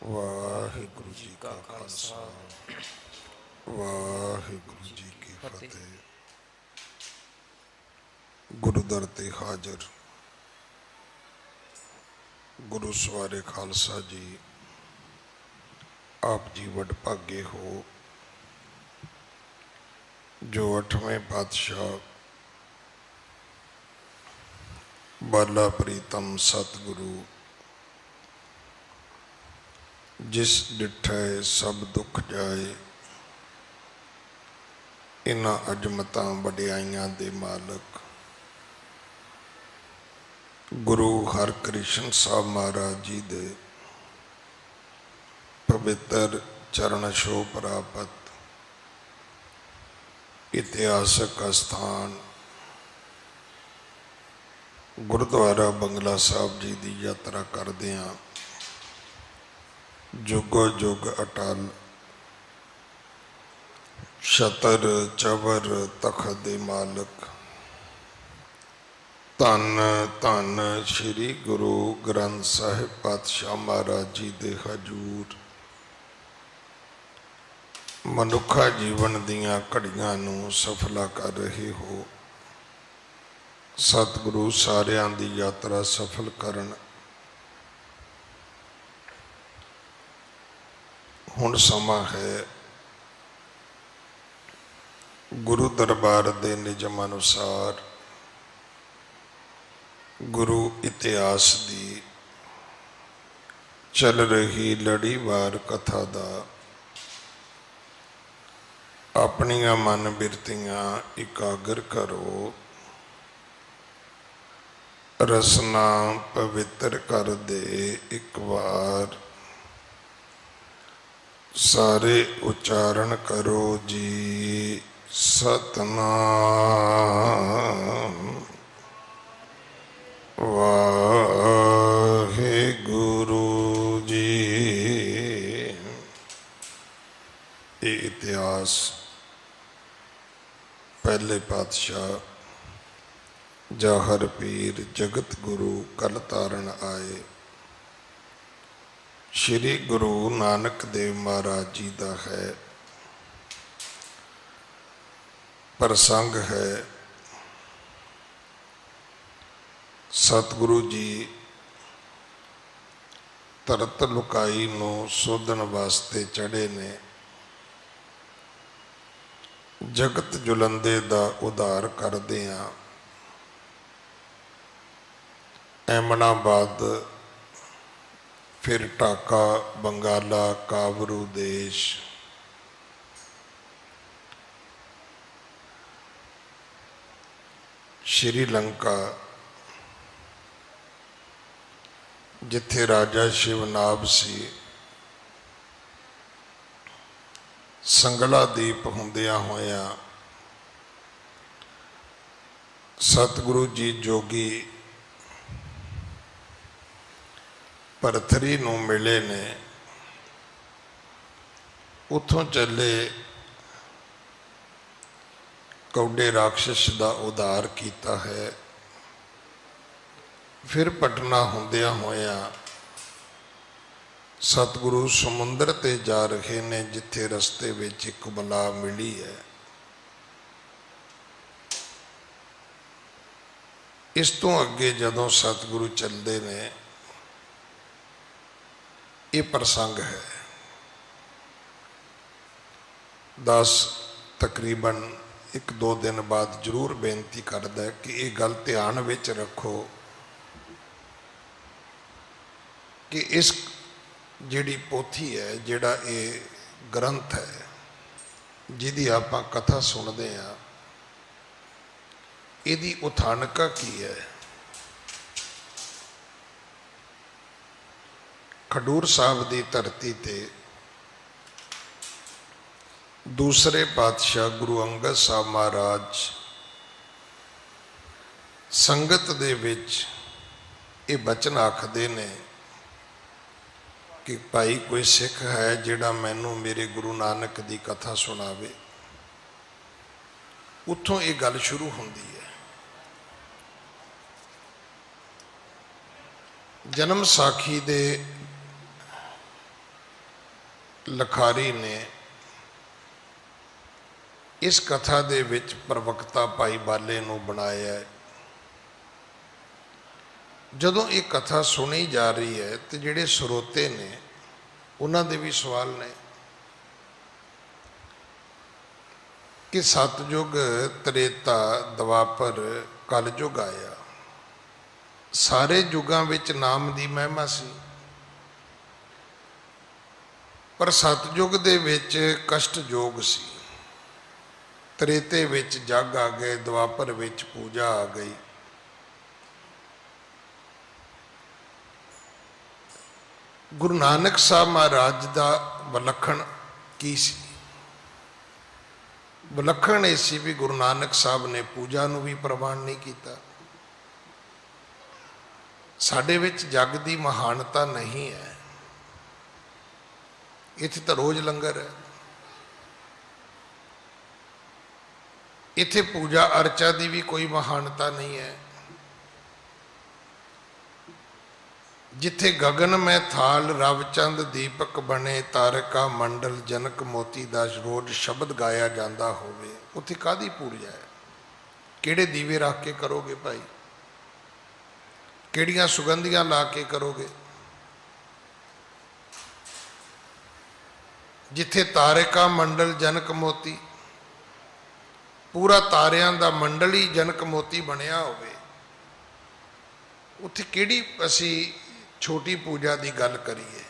वाहिगुरु जी का खालसा वाहिगुरु जी की फतेह। गुरु दर ते हाजर गुरु सवारे खालसा जी, आप जी वड भागे हो जो 8वें पातशाह बाला प्रीतम सतगुरु जिस डिठै सब दुख जाए, इन्हां अजमतां वडियाइयां दे मालक गुरु हरकृष्ण साहब महाराज जी दे पवित्र चरण छो प्राप्त इतिहासक स्थान गुरुद्वारा बंगला साहब जी की यात्रा करदियां जुगो जुग अटल छतर चवर तखत दे मालक धन धन श्री गुरु ग्रंथ साहिब पातशाह महाराज जी दे हजूर मनुखा जीवन दियां घड़ियां नूं सफला कर रहे हो। सतगुरु सारियां दी यात्रा सफल करन। हुण समा है गुरु दरबार दे निजम अनुसार गुरु इतिहास दी चल रही लड़ीवार कथा दा अपनियां मन बिरतियां इकागर करो, रसना पवित्र कर दे एक बार, सारे उच्चारण करो जी सतनाम वाहेगुरु जी। ये इतिहास पहले पातशाह जाहर पीर जगत गुरु कल तारण आए श्री गुरु नानक देव महाराज जी का है। प्रसंग है सतगुरु जी तरत लुकाई नूं सोधन वास्ते चढ़े ने। जगत जुलंदे दा उधार करदियां एमनाबाद फिर ढाका बंगाला काबरू देश श्रीलंका जिथे राजा शिवनाभ सी संगला दीप हुंदियां होया सतगुरु जी जोगी भरथरी नूं मिले ने। उथों चले कौडे राक्षस का उधार किया है। फिर पटना हुंदियां होया सतगुरु समुंदर ते जा रहे ने जिथे रस्ते विच एक बला मिली है। इस तो अगे जदों सतगुरु चलते ने ये प्रसंग है। 10 तकरीबन 1-2 दिन बाद जरूर बेनती करदा है कि ये गल ध्यान विच रखो कि इस जिहड़ी पोथी है जिहड़ा ये ग्रंथ है जिहदी आपां कथा सुनते हैं इहदी उथानका की है। खडूर साहब की धरती ते दूसरे पातशाह गुरु अंगद साहब महाराज संगत दे विच ये बचन आखदे ने कि भाई कोई सिख है जिहड़ा मैनू मेरे गुरु नानक की कथा सुनावे। उत्थों ये गल शुरू होंदी है। जन्म साखी दे ਲਖਾਰੀ ਨੇ ਇਸ ਕਥਾ ਦੇ ਵਿੱਚ ਪ੍ਰਵਕਤਾ ਭਾਈ ਬਾਲੇ ਨੂੰ ਬਣਾਇਆ ਹੈ। ਜਦੋਂ ਇਹ ਕਥਾ ਸੁਣੀ ਜਾ ਰਹੀ ਹੈ ਤੇ ਜਿਹੜੇ ਸਰੋਤੇ ਨੇ ਉਹਨਾਂ ਦੇ ਵੀ ਸਵਾਲ ਨੇ ਕਿ ਸਤਜੁਗ, ਤ੍ਰੇਤਾ, ਦਵਾਪਰ, ਕਲਯੁਗ ਆਇਆ। ਸਾਰੇ ਯੁਗਾਂ ਵਿੱਚ ਨਾਮ ਦੀ ਮਹਿਮਾ ਸੀ, ਪਰ ਸਤਜੁਗ ਦੇ ਵਿੱਚ ਕਸ਼ਟ ਯੋਗ ਸੀ, ਤ੍ਰੇਤੇ ਵਿੱਚ ਜਗ ਆ ਗਏ, ਦਵਾਪਰ ਵਿੱਚ ਪੂਜਾ ਆ ਗਈ। ਗੁਰੂ ਨਾਨਕ ਸਾਹਿਬ ਮਹਾਰਾਜ ਦਾ ਵਿਲੱਖਣ ਕੀ ਸੀ? ਵਿਲੱਖਣ ਇਹ ਸੀ ਵੀ ਗੁਰੂ ਨਾਨਕ ਸਾਹਿਬ ਨੇ ਪੂਜਾ ਨੂੰ ਵੀ ਪ੍ਰਵਾਨ ਨਹੀਂ ਕੀਤਾ। ਸਾਡੇ ਵਿੱਚ ਜਗ ਦੀ ਮਹਾਨਤਾ ਨਹੀਂ ਹੈ, ਇੱਥੇ ਤਾਂ ਰੋਜ਼ ਲੰਗਰ ਹੈ, ਇੱਥੇ ਪੂਜਾ ਅਰਚਾ ਦੀ ਵੀ ਕੋਈ ਮਹਾਨਤਾ ਨਹੀਂ ਹੈ। ਜਿੱਥੇ ਗगन में थाल रवचंद दीपक बने तारका मंडल जनक मोती दा रोज शब्द गाया जाता होवे, उत्थे कादी पूजा है? किहड़े दीवे रख के करोगे भाई? किहड़ियां सुगंधियां ला के करोगे? जिथे तारका मंडल जनक मोती, पूरा तारियां दा मंडल ही जनक मोती बनिया होवे, उत्थे किहड़ी असी छोटी पूजा की गल करिए?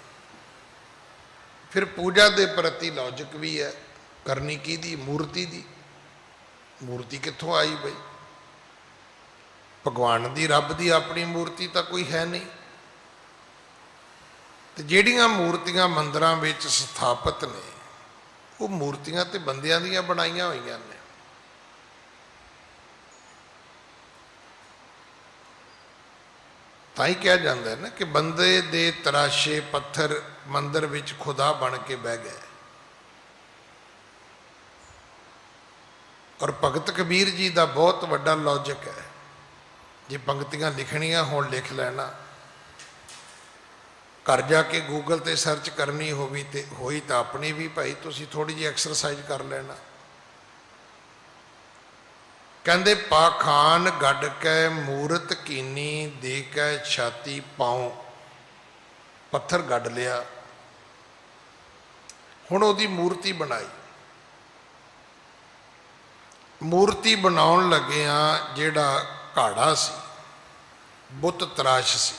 फिर पूजा के प्रति लॉजिक भी है, करनी की दी? मूर्ति दी। मूर्ति कित्थों आई बई? भगवान दी, रब दी अपनी मूर्ति तो कोई है नहीं। तो जिहड़ियां मूर्तियां मंदिरां विच स्थापित ने, वो मूर्तियां ते बंदियां दियां बनाईयां होईयां ने। तां ही कहा जाता है ना कि बंदे दे तराशे पत्थर मंदिर विच खुदा बन के बह गए। और भगत कबीर जी का बहुत वड्डा लॉजिक है, जे पंक्तियां लिखनियां होण लिख लेना, घर जाके गूगल ते सर्च करनी होई तो अपनी भी भाई तुसी थोड़ी जी एक्सरसाइज कर लेना। कहते पाखान गढ़ कै मूरत कीनी दे कै छाती पाओ। पत्थर गढ़ लिया, हुण ओदी मूर्ति बनाई। मूर्ति बनाउण लगिया जिहड़ा घाड़ा सी, बुत तराश सी,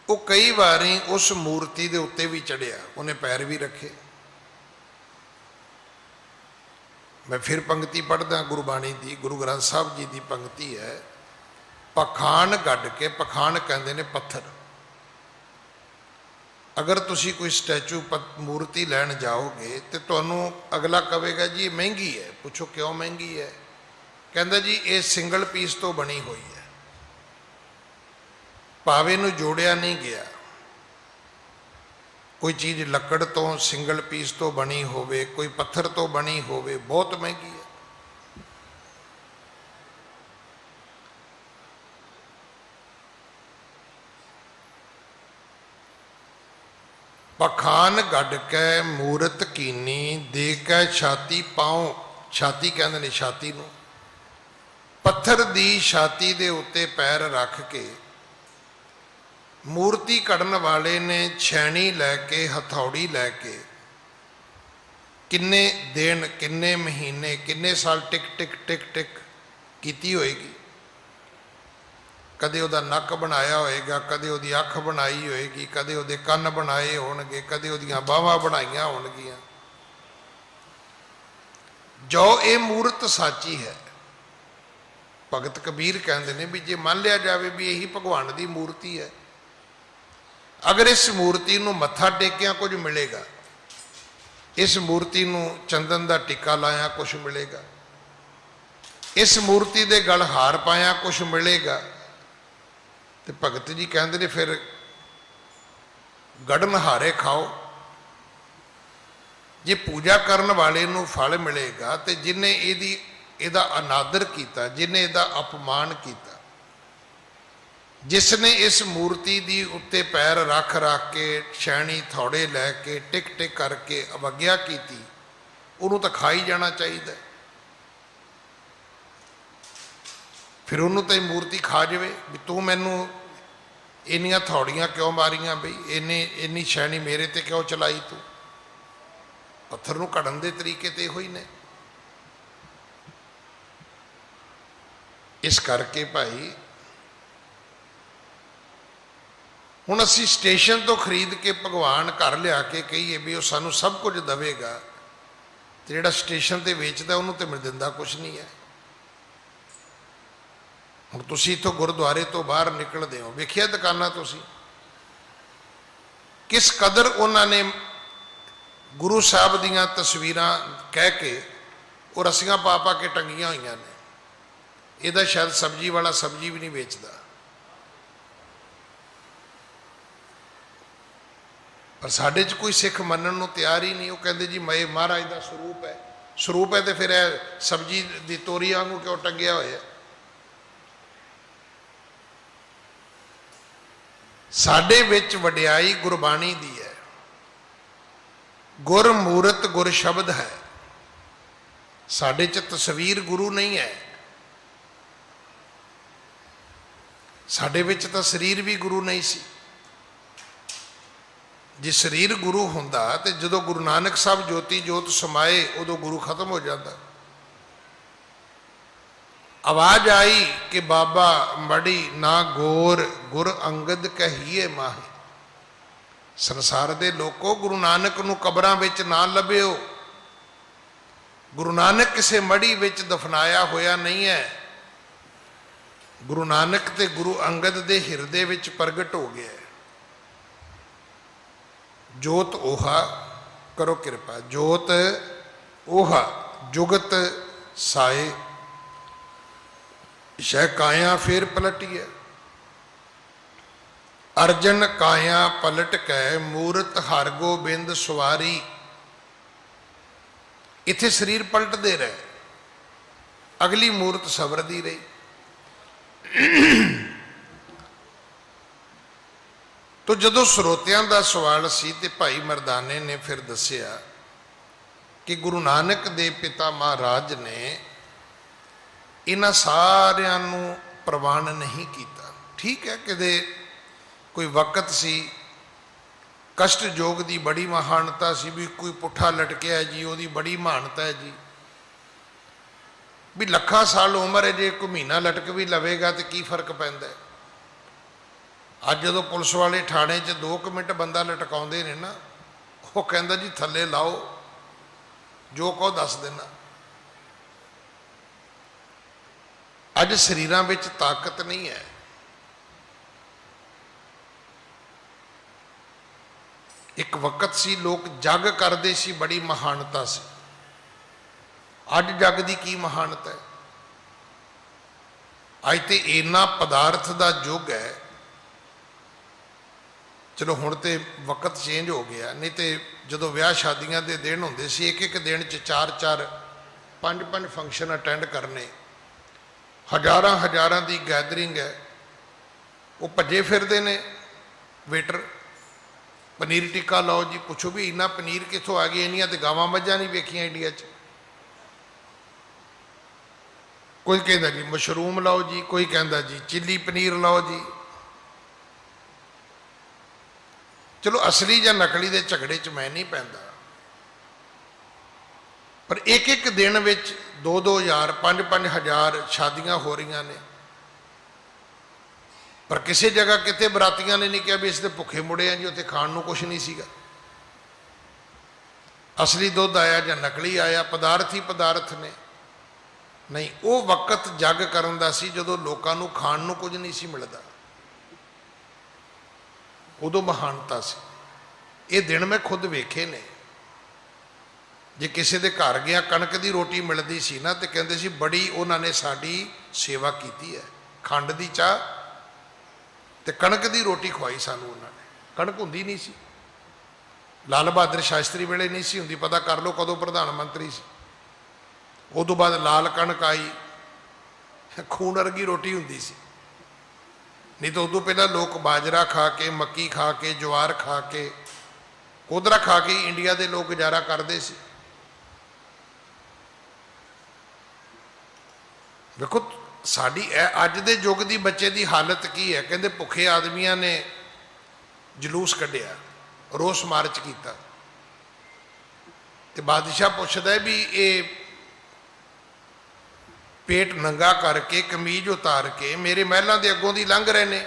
वो कई बारी उस मूर्ति दे उत्ते भी चढ़िया, उन्हें पैर भी रखे। मैं फिर पंक्ति पढ़दा गुरबाणी दी, गुरु ग्रंथ साहब जी की पंक्ति है, पखान गढ़ के, पखान कहते ने पत्थर। अगर तुसी कोई स्टैचू मूर्ति लैन जाओगे तो तुहानू अगला कहेगा जी महंगी है। पूछो क्यों महंगी है? कहता जी ये सिंगल पीस तो बनी हुई है, पावे नू जोड़िया नहीं गया। कोई चीज़ लकड़ तो सिंगल पीस तो बनी होवे, कोई पत्थर तो बनी होवे, बहुत महंगी है। पखान गढ़ कै मूरत कीनी दे कै छाती पाओ। छाती कहते ने छाती नू, पत्थर दी छाती दे उत्ते पैर रख के मूर्ति कढ़न वाले ने छैनी लैके, हथौड़ी लैके किन्ने दिन, किन्ने महीने, किन्ने साल टिक टिक टिक टिक कीती होएगी। कदे उहदा नक बनाया होएगा, कदे उहदी अख बनाई होएगी, कदे उहदे कन्न बनाए होणगे, कदे उहदियां बाहां बनाईयां होणगियां। जो ये मूर्त साची है, भगत कबीर कहते हैं भी जे मान लिया जाए भी यही भगवान की मूर्ति है, अगर इस मूर्ति नू मत्था टेकिया कुछ मिलेगा, इस मूर्ति नू चंदन का टिक्का लाया कुछ मिलेगा, इस मूर्ति दे गल हार पाया कुछ मिलेगा, तो भगत जी कहते ने फिर गढ़न हारे खाओ। जे पूजा करन वाले नू फल मिलेगा तो जिन्हें इहदा अनादर किया, जिन्हें इहदा अपमान किया, जिसने इस मूर्ति दी उत्ते पैर रख रख के शैणी थोड़े लैके टिक टिक करके अवग्या की, उन्होंने तो खा ही जाना चाहिए। फिर उन्होंने तो मूर्ति खा जाए भी तू मैनू इन्नियां थोड़ियां क्यों मारियां, बई इन्नी शैणी मेरे ते क्यों चलाई तू। पत्थर नूं घड़न दे तरीके ते इहो ही ने। इस करके भाई हुण असीं स्टेशन तो खरीद के भगवान घर लिया के कहीए भी वो सानू सब कुछ देवेगा, तो जिहड़ा स्टेशन ते वेचदा उन्होंने तो मिल दिंदा कुछ नहीं है। हुण तुसीं इत्थों गुरुद्वारे तो बाहर निकलदे हो, वेखिया दुकानां तुसीं किस कदर उन्होंने गुरु साहब दीयां तस्वीरां कह के वो रस्सियां पा पा के टंगियां होईयां ने। इहदा शायद सब्जी वाला सब्जी भी नहीं बेचदा, पर साडे च कोई सिख मनण नूं तैयार ही नहीं। वो कहंदे जी मैं महाराज का स्वरूप है, स्वरूप है तो फिर सब्जी की तोरी वांगू क्यों टंगिया होया। साडे विच वडियाई गुरबाणी दी है। गुर मूरत गुर शब्द है, साडे च तस्वीर गुरु नहीं है। साडे विच तां शरीर भी गुरु नहीं सी। जे शरीर गुरु हुंदा ते जदों गुरु नानक साहब ज्योति जोत समाए उदों गुरु खत्म हो जाता। आवाज आई कि बाबा मड़ी ना गोर गुर अंगद कहिए माहे। संसार दे लोको गुरु नानक नूं कबरां विच ना लभ्यो। गुरु नानक किसे मड़ी विच दफनाया होया नहीं है। गुरु नानक ते गुरु अंगद दे हिरदे विच प्रगट हो गया है। जोत ओहा करो कृपा, जोत ओहा जुगत साए शह काया फिर पलटिए। अर्जन काया पलट कै मूरत हर गोबिंद सवारी। इत्थे शरीर पलटते रहे, अगली मूरत सवरदी रही। तो जदों ਸਰੋਤਿਆਂ का सवाल सी ते भाई मरदाने ने फिर दसिया कि गुरु नानक दे पिता महाराज ने इन्हां सारियां नूं प्रवान नहीं किया। ठीक है कि कोई वक़्त सी कष्ट योग की बड़ी महानता सी भी कोई पुठा लटकिया जी उसकी बड़ी महानता है जी भी लखा साल उम्र है जे कोई महीना लटक भी लवेगा तो की फर्क पैंदा है। अज जो पुलिस वाले थाने च 2 मिनट बंदा लटकाउंदे ने ना वो कहंदा जी थले लाओ जो कहो दस देना। अज शरीरां विच ताकत नहीं है। एक वक़्त सी लोग जग करते सी बड़ी महानता सी। अज जग की की महानता है। अज तो इन्ना पदार्थ का युग है। चलो हुण तो वक़्त चेंज हो गया, नहीं तो जो ब्याह शादियां के दिन होंदे सी एक एक दिन च 4-4 5-5 फंक्शन अटेंड करने, हज़ारां हज़ारां की गैदरिंग है। वो भजे फिरते ने वेटर पनीर टिक्का लाओ जी, पुछो भी इन्ना पनीर कितों आ गया, इन्नियां तो गावां मझां नहीं वेखियां इंडिया च। कोई कहता जी मशरूम लाओ जी, कोई कहता जी चिली पनीर लाओ जी। चलो असली या नकली के झगड़े च मैं नहीं पैंदा, पर एक एक दिन में 2-2 हज़ार 5-5 हज़ार शादियां हो रही ने। पर किसी जगह कितने बरातियां ने नहीं कहा भी इसके भुखे मुड़े हैं जी, उत्थे खाण नूं कुछ नहीं सीगा। असली दुध आया या नकली आया, पदार्थ ही पदार्थ ने। नहीं, वो वक़्त जग करन दा सी जदों लोकां नूं खाण नूं कुछ नहीं सी मिलदा, उदों महानता सी। ये दिन मैं खुद वेखे ने। जे किसी के घर गया कणक की रोटी मिलती सी ना तो कहते सी बड़ी उन्होंने साड़ी सेवा की है, खंड की चाह तो कणक की रोटी खवाई सानू उन्होंने। कणक होंदी नहीं सी, लाल बहादुर शास्त्री वेले नहीं सी होंदी, पता कर लो कदों प्रधानमंत्री सी। उदों बाद लाल कणक आई, खून वर्गी रोटी होंदी सी। नहीं तो उदों पहला लोग बाजरा खा के, मक्की खा के, जवार खा के, कोदरा खा के इंडिया के लोग गुजारा करते सी। देखो साड़ी अज दे युग की बच्चे की हालत की है। कहते भुखे आदमियों ने जलूस कढ़िया, रोस मार्च किया, तो बादशाह पूछता है भी ये पेट नंगा करके कमीज उतार के मेरे महलों के अगों की लंघ रहे हैं।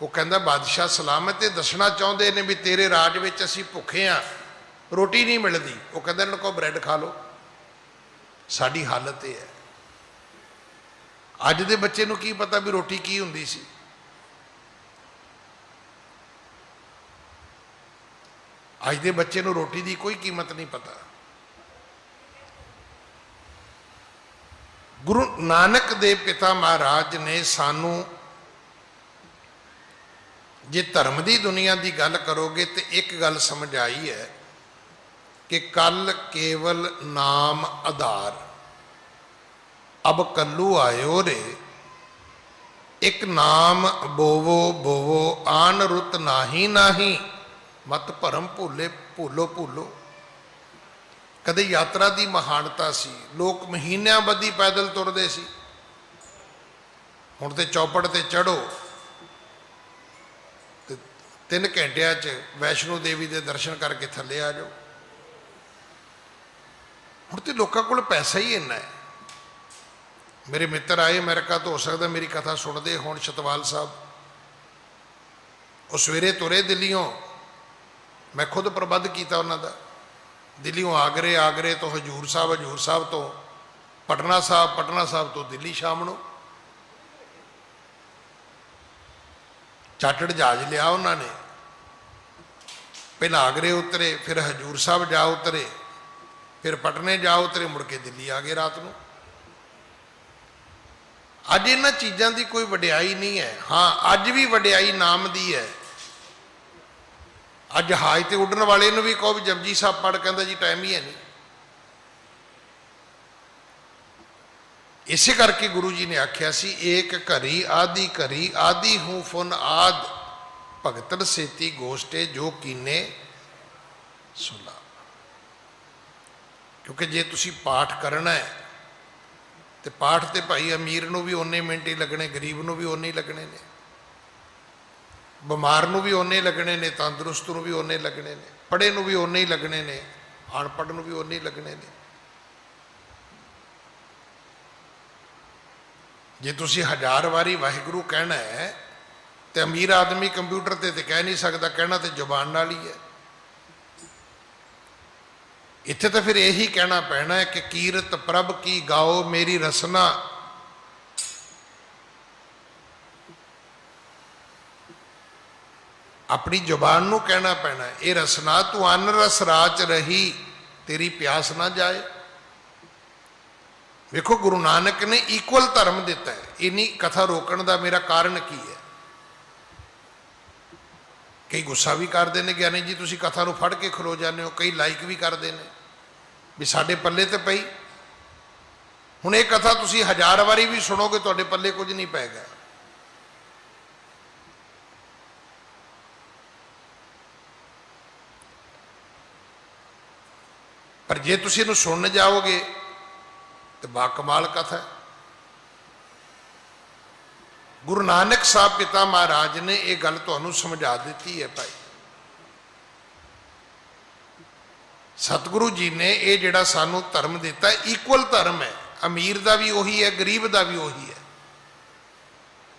वो कहता बादशाह सलामत है, दसना चाहते हैं भी तेरे राज में असी भुखे हाँ, रोटी नहीं मिलती। वो कहते इन्होंने को ब्रैड खा लो। साड़ी हालत यह है। अज के बच्चे को की पता भी रोटी की होंदी सी। अज के बच्चे को रोटी की कोई कीमत नहीं पता। गुरु नानक देव पिता महाराज ने सानू जे धर्म की दुनिया की गल करोगे तो एक गल समझ आई है कि कल केवल नाम आधार, अब कल्लू आयो रे, एक नाम बोवो बोवो आन रुत नाही नाही, मत भरम भूले भूलो भूलो। कदे यात्रा की महानता सी, लोग महीनों बदी पैदल तुरते सी। हुण ते चौपड़ ते चढ़ो 3 घंटिया वैष्णो देवी के दर्शन करके थले आ जाओ। हुण तो लोगों को पैसा ही इन्ना है। मेरे मित्र आए अमेरिका तो, हो सकता मेरी कथा सुनते होण, छतवाल साहब, वो सवेरे तुरे दिल्लियों, मैं खुद प्रबंध किया उन्होंने, दिल्लियों आगरे, आगरे तो हजूर साहब तो पटना साहब, पटना साहब तो दिल्ली शाम को। चार्टर्ड जहाज लिया उन्होंने, पहला आगरे उतरे, फिर हजूर साहब जा उतरे, फिर पटने जा उतरे, मुड़ के दिल्ली आ गए रात को। अज इन्हां चीज़ों की कोई वडियाई नहीं है। हाँ अज भी वडियाई नाम की है। अज जहाज से उड़न वाले भी कहो भी जपजी साहब पढ़, कहता जी टाइम ही है नहीं। इसे करके गुरु जी ने आख्या सी, एक घरी आदि घरी आदि हूँ फुन आद, भगतन सेती गोष्टे जो कीने सुला। क्योंकि जे तुसी पाठ करना है तो पाठ तो भाई अमीर नूं भी उन्ने मिनट ही लगने, गरीब नूं भी उन्ने ही लगने ने, बीमार नूं भी उन्ने लगने ने, तंदुरुस्त नूं भी उन्ने लगने ने, पढ़े नूं भी उन्ने ही लगने ने, अनपढ़ नूं भी उन्ने ही लगने ने। जे तुसी 1000 वारी वाहिगुरू कहना है तो अमीर आदमी कंप्यूटर ते तो कह नहीं सकता, कहना तो जुबान नाल ही है। इत्थे तो फिर यही कहना पैना है कि कीरत प्रभ की गाओ मेरी रसना, अपनी जुबान नूं कहना पैना है, ये रसना तू अन रस राच रही, तेरी प्यास ना जाए। देखो गुरु नानक ने इक्वल धर्म दिता है। इन्नी कथा रोकण का मेरा कारण की है? कई गुस्सा भी करते हैं, ज्ञानी जी तुसी कथा नूं फड़ के खलो जाते हो, कई लाइक भी करते हैं भी साडे पल्ले तो पई। हुण ये कथा तुसी 1000 वारी भी सुनोगे तुहाडे पल्ले कुछ नहीं पैगा। पर जे तुसी इहनूं सुन जाओगे तो बाकमाल कथा है। गुरु नानक साहब पिता महाराज ने यह गल तुहानूं समझा दी है भाई। सतगुरु जी ने यह जिहड़ा सानू धर्म दिता है, इक्वल धर्म है। अमीर का भी उही है, गरीब का भी उही है,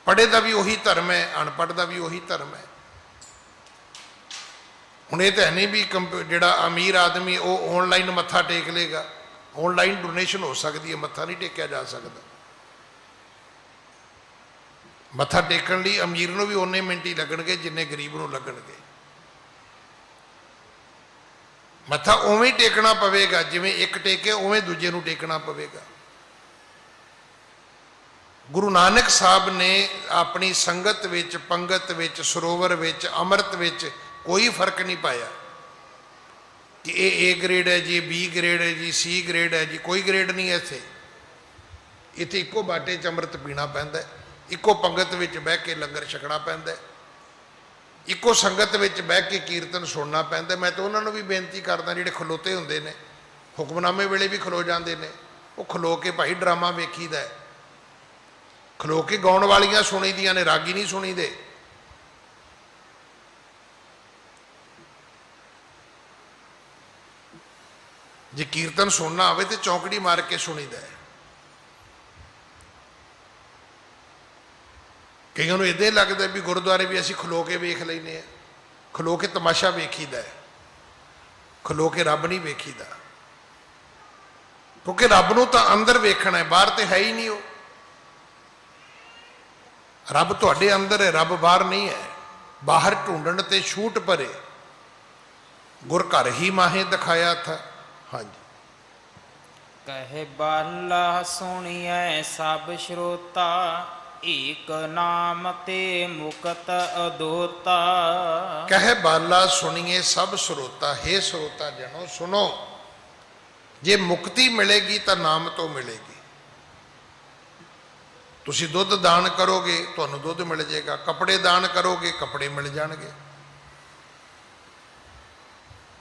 पढ़े का भी उही धर्म है, अनपढ़ का भी उही धर्म है। हुण ये तो है नहीं भी जिहड़ा अमीर आदमी वो ऑनलाइन मत्था टेक लेगा। ऑनलाइन डोनेशन हो सकती है, मत्था नहीं टेकिया जा सकता। मत्था टेकन लई अमीर नूं भी उन्ने मिनट ही लगणगे जिन्ने गरीब नूं लगणगे। मत्था उवें टेकना पवेगा जिवें एक टेके उवें दूजे नूं टेकना पवेगा। गुरु नानक साहब ने अपनी संगत विच, पंगत विच, सरोवर विच, अमृत विच कोई फर्क नहीं पाया कि ए ग्रेड है जी, बी ग्रेड है जी, सी ग्रेड है जी, कोई ग्रेड नहीं है इत्थे। इत्थे इक्को बाटे च अंमृत पीना पैंदा, इक्को पंगत विच बह के लंगर छकना पैंदा, इक्को संगत विच बह के कीर्तन सुनना पैंदा। मैं तो उन्होंने भी बेनती करदा जिहड़े खलोते हुंदे ने, हुक्मनामे वेले भी खलो जाते हैं, वो खलो के भाई ड्रामा वेखीदा है, खलो के गाउण वालियां सुनी दियां ने, रागी नहीं सुनी दे। जे कीर्तन सुनना आवे तो चौंकड़ी मार के सुनीदा है। कईयों नूं इदां लगदा भी गुरुद्वारे भी असीं खलो के वेख लैने आ, खलो के तमाशा वेखीदा है, खलो के रब नहीं वेखीदा, क्योंकि रब नूं तां अंदर वेखना है, बाहर तो है ही नहीं। वो रब तुहाडे अंदर है, रब बाहर नहीं है। बाहर ढूंढण ते छूट परे, गुर घर ही माहे दिखाया था। हाँ जी। कहे बाला सुनिए सब श्रोता, एक नाम ते मुकत अदोता। कहे बाला सुनिए सब श्रोता, हे श्रोता जनो सुनो, जे मुक्ति मिलेगी तो नाम तो मिलेगी। तुसी दुध दान करोगे तुहानू दुध मिल जाएगा, कपड़े दान करोगे कपड़े मिल जाणगे,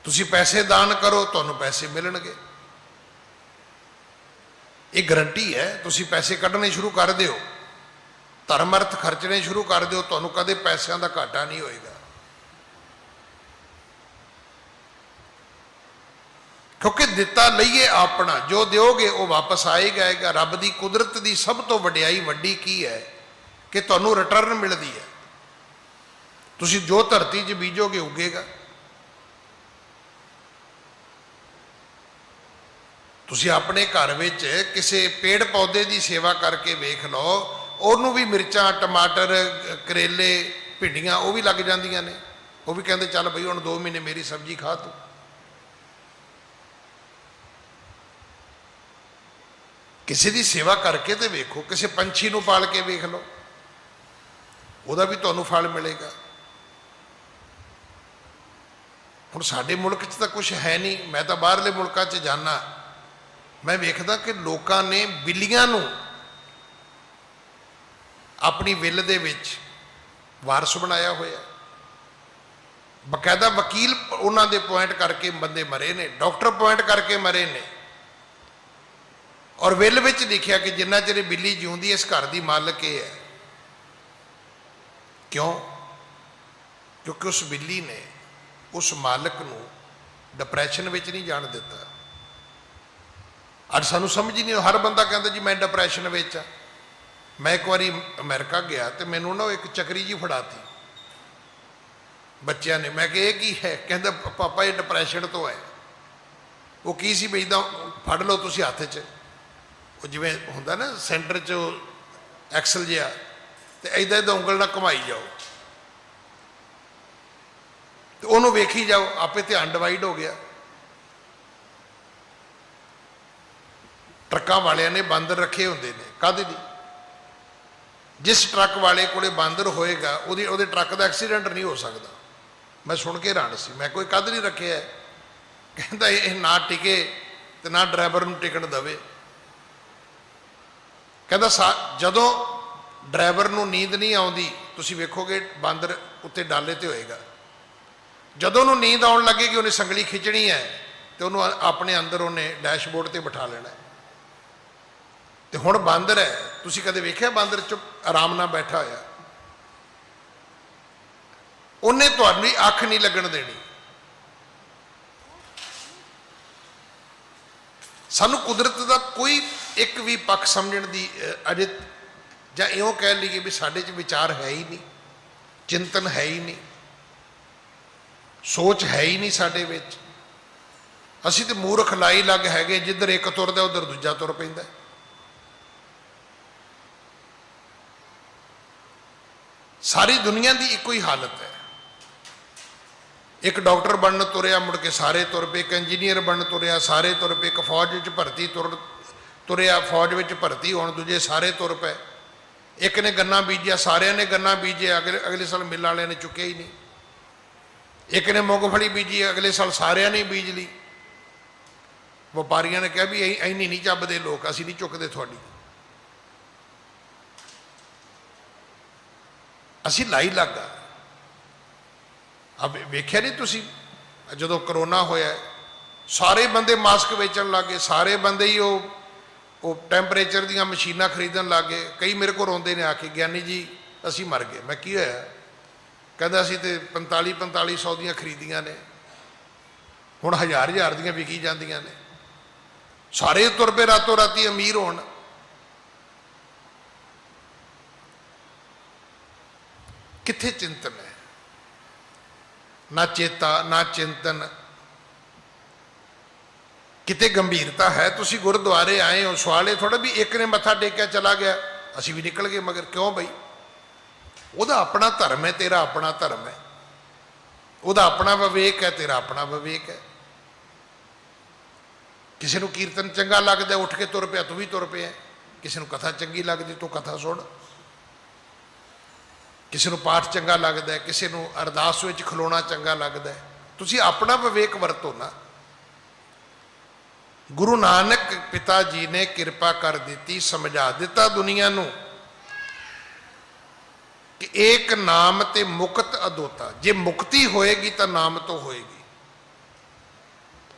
तुसी पैसे दान करो तुहानू पैसे मिलणगे। ये गारंटी है। तुसी पैसे कढ़ने शुरू कर दिओ, धर्म अर्थ खर्चने शुरू कर दिओ, तुहानू कदे पैसों का घाटा नहीं होएगा, क्योंकि दिता लईए अपना, जो दोगे वो वापस आएगा आएगा। रब की कुदरत की सब तो वडियाई वड्डी की है कि तुहानू रिटर्न मिलती है। तुसी जो धरती च बीजोगे उगेगा। तुसी अपने घर विच किसी पेड़ पौधे की सेवा करके वेख लो, उन्होंने भी मिर्चां टमाटर करेले भिंडियां वो भी लग जांदियां ने, वो भी कहते चल बई हुण 2 महीने मेरी सब्जी खा तू। किसी की सेवा करके तो वेखो, किसी पंछी नूं पाल के वेख लो, वह भी तुहानू फल मिलेगा। हुण साडे मुल्क च तो कुछ है नहीं। मैं तो बाहरले मुल्कां च जाना, मैं वेखदा कि लोकां ने बिल्लियां नूं अपनी विल दे विच वारस बनाया होया, बकायदा वकील उन्हां दे पॉइंट करके बंदे मरे ने, डॉक्टर पॉइंट करके मरे ने, और विल विच लिखिया कि जिन्ना चिर बिल्ली जिउंदी इस घर की मालक ये है। क्यों? क्योंकि उस बिल्ली ने उस मालक नूं डिप्रैशन विच नहीं जाण दिता। अज सानू समझ ही नहीं, हर बंदा कहता जी मैं डिप्रैशन विच आ। मैं एक बारी अमेरिका गया तो मैनू ना एक चकरी जी फड़ाती बच्चों ने, मैं कि की है, कहता पापा ये डिप्रैशन तो है। वो की सी भी इदा फड़ लो तुसी हत्थ च, वो जिवें हुंदा ना सेंटर च एक्सल जिहा, तो इदा इदा उंगल ना घुमाई जाओ तो उन्होंने वेखी जाओ, आपे ध्यान डिवाइड हो गया। ट्रकों वाले ने बंदर रखे होंगे ने, काहदे लई? जिस ट्रक वाले कोले बंदर होएगा उहदे ट्रक का एक्सीडेंट नहीं हो सकता। मैं सुन के हैरान सी, मैं कोई कद नहीं रखे है, कहता ये ना टिके तो ना ड्राइवर नूं टिकण दवे। कहता जदों ड्राइवर नूं नींद नहीं आउंदी, तुसीं वेखोगे बंदर उत्ते डाले ते होएगा, जदों नूं नींद आउण लगेगी उन्हें संगली खिंचनी है तो उन्होंने अपने अंदर उन्हें डैशबोर्ड ते बिठा लेना है। तो हुण बांदर है, तुसीं कदे वेखिआ बांदर चुप आराम नाल बैठा होया, उन्हें तुहाडी अख नहीं लगन देनी। सानू कुदरत का कोई एक भी पक्ष समझण दी अजे जां इउं कह लईए भी साडे च विचार है ही नहीं, चिंतन है ही नहीं, सोच है ही नहीं साडे विच। असीं ते मूर्ख लाई लग हैगे, जिधर एक तुरदा उधर दूजा तुर पैंदा। सारी दुनिया की एको ही हालत है। एक डॉक्टर बनन तुरया मुड़ के सारे तुर पे, एक इंजीनियर बनन तुरया सारे तुर पे, एक फौज में भर्ती तुरया फौज में भर्ती होण दूजे सारे तुर पे, एक ने गन्ना बीजिया सारे ने गन्ना बीजे, अगले साल मिल वाले ने चुके ही नहीं, एक ने मूंगफली बीजी अगले साल सारे ने बीज ली। व्यापारियों ने कहा भी इन्नी नहीं झबदे लोग, असीं नहीं चुकते थोड़ी। ਅਸੀਂ ਲਾਈ ਲੱਗਾ। ਅਬ ਵੇਖਿਆ ਨਹੀਂ ਤੁਸੀਂ, ਜਦੋਂ ਕਰੋਨਾ ਹੋਇਆ ਸਾਰੇ ਬੰਦੇ ਮਾਸਕ ਵੇਚਣ ਲੱਗ ਗਏ, ਸਾਰੇ ਬੰਦੇ ਹੀ ਉਹ ਟੈਂਪਰੇਚਰ ਦੀਆਂ ਮਸ਼ੀਨਾਂ ਖਰੀਦਣ ਲੱਗ ਗਏ। ਕਈ ਮੇਰੇ ਕੋਲ ਰੋਂਦੇ ਨੇ ਆ ਕੇ, ਗਿਆਨੀ ਜੀ ਅਸੀਂ ਮਰ ਗਏ। ਮੈਂ ਕੀ ਹੋਇਆ? ਕਹਿੰਦਾ ਅਸੀਂ ਤੇ 4500 ਦੀਆਂ ਖਰੀਦੀਆਂ ਨੇ, ਹੁਣ 1000 ਦੀਆਂ ਵਿਕੀ ਜਾਂਦੀਆਂ ਨੇ। ਸਾਰੇ ਤੁਰ ਪਏ ਰਾਤੋਂ ਰਾਤੀ ਅਮੀਰ ਹੋਣ। ਕਿੱਥੇ ਚਿੰਤਨ ਹੈ? ਨਾ ਚੇਤਾ, ਨਾ ਚਿੰਤਨ, ਕਿਤੇ ਗੰਭੀਰਤਾ ਹੈ? ਤੁਸੀਂ ਗੁਰਦੁਆਰੇ ਆਏ ਹੋ, ਸਵਾਲ ਇਹ ਥੋੜਾ ਵੀ ਇੱਕ ਨੇ ਮੱਥਾ ਟੇਕਿਆ ਚਲਾ ਗਿਆ ਅਸੀਂ ਵੀ ਨਿਕਲ ਗਏ ਮਗਰ। ਕਿਉਂ ਬਈ? ਉਹਦਾ ਆਪਣਾ ਧਰਮ ਹੈ, ਤੇਰਾ ਆਪਣਾ ਧਰਮ ਹੈ। ਉਹਦਾ ਆਪਣਾ ਵਿਵੇਕ ਹੈ, ਤੇਰਾ ਆਪਣਾ ਵਿਵੇਕ ਹੈ। ਕਿਸੇ ਨੂੰ ਕੀਰਤਨ ਚੰਗਾ ਲੱਗਦਾ ਉੱਠ ਕੇ ਤੁਰ ਪਿਆ, ਤੂੰ ਵੀ ਤੁਰ ਪਿਆ। ਕਿਸੇ ਨੂੰ ਕਥਾ ਚੰਗੀ ਲੱਗਦੀ, ਤੂੰ ਕਥਾ ਸੁਣ। ਕਿਸੇ ਨੂੰ ਪਾਠ ਚੰਗਾ ਲੱਗਦਾ, ਕਿਸੇ ਨੂੰ ਅਰਦਾਸ ਵਿੱਚ ਖਲੋਣਾ ਚੰਗਾ ਲੱਗਦਾ। ਤੁਸੀਂ ਆਪਣਾ ਵਿਵੇਕ ਵਰਤੋ ਨਾ। ਗੁਰੂ ਨਾਨਕ ਪਿਤਾ ਜੀ ਨੇ ਕਿਰਪਾ ਕਰ ਦਿੱਤੀ, ਸਮਝਾ ਦਿੱਤਾ ਦੁਨੀਆ ਨੂੰ ਕਿ ਏਕ ਨਾਮ ਤੇ ਮੁਕਤ ਅਦੋਤਾ। ਜੇ ਮੁਕਤੀ ਹੋਏਗੀ ਤਾਂ ਨਾਮ ਤੋਂ ਹੋਏਗੀ,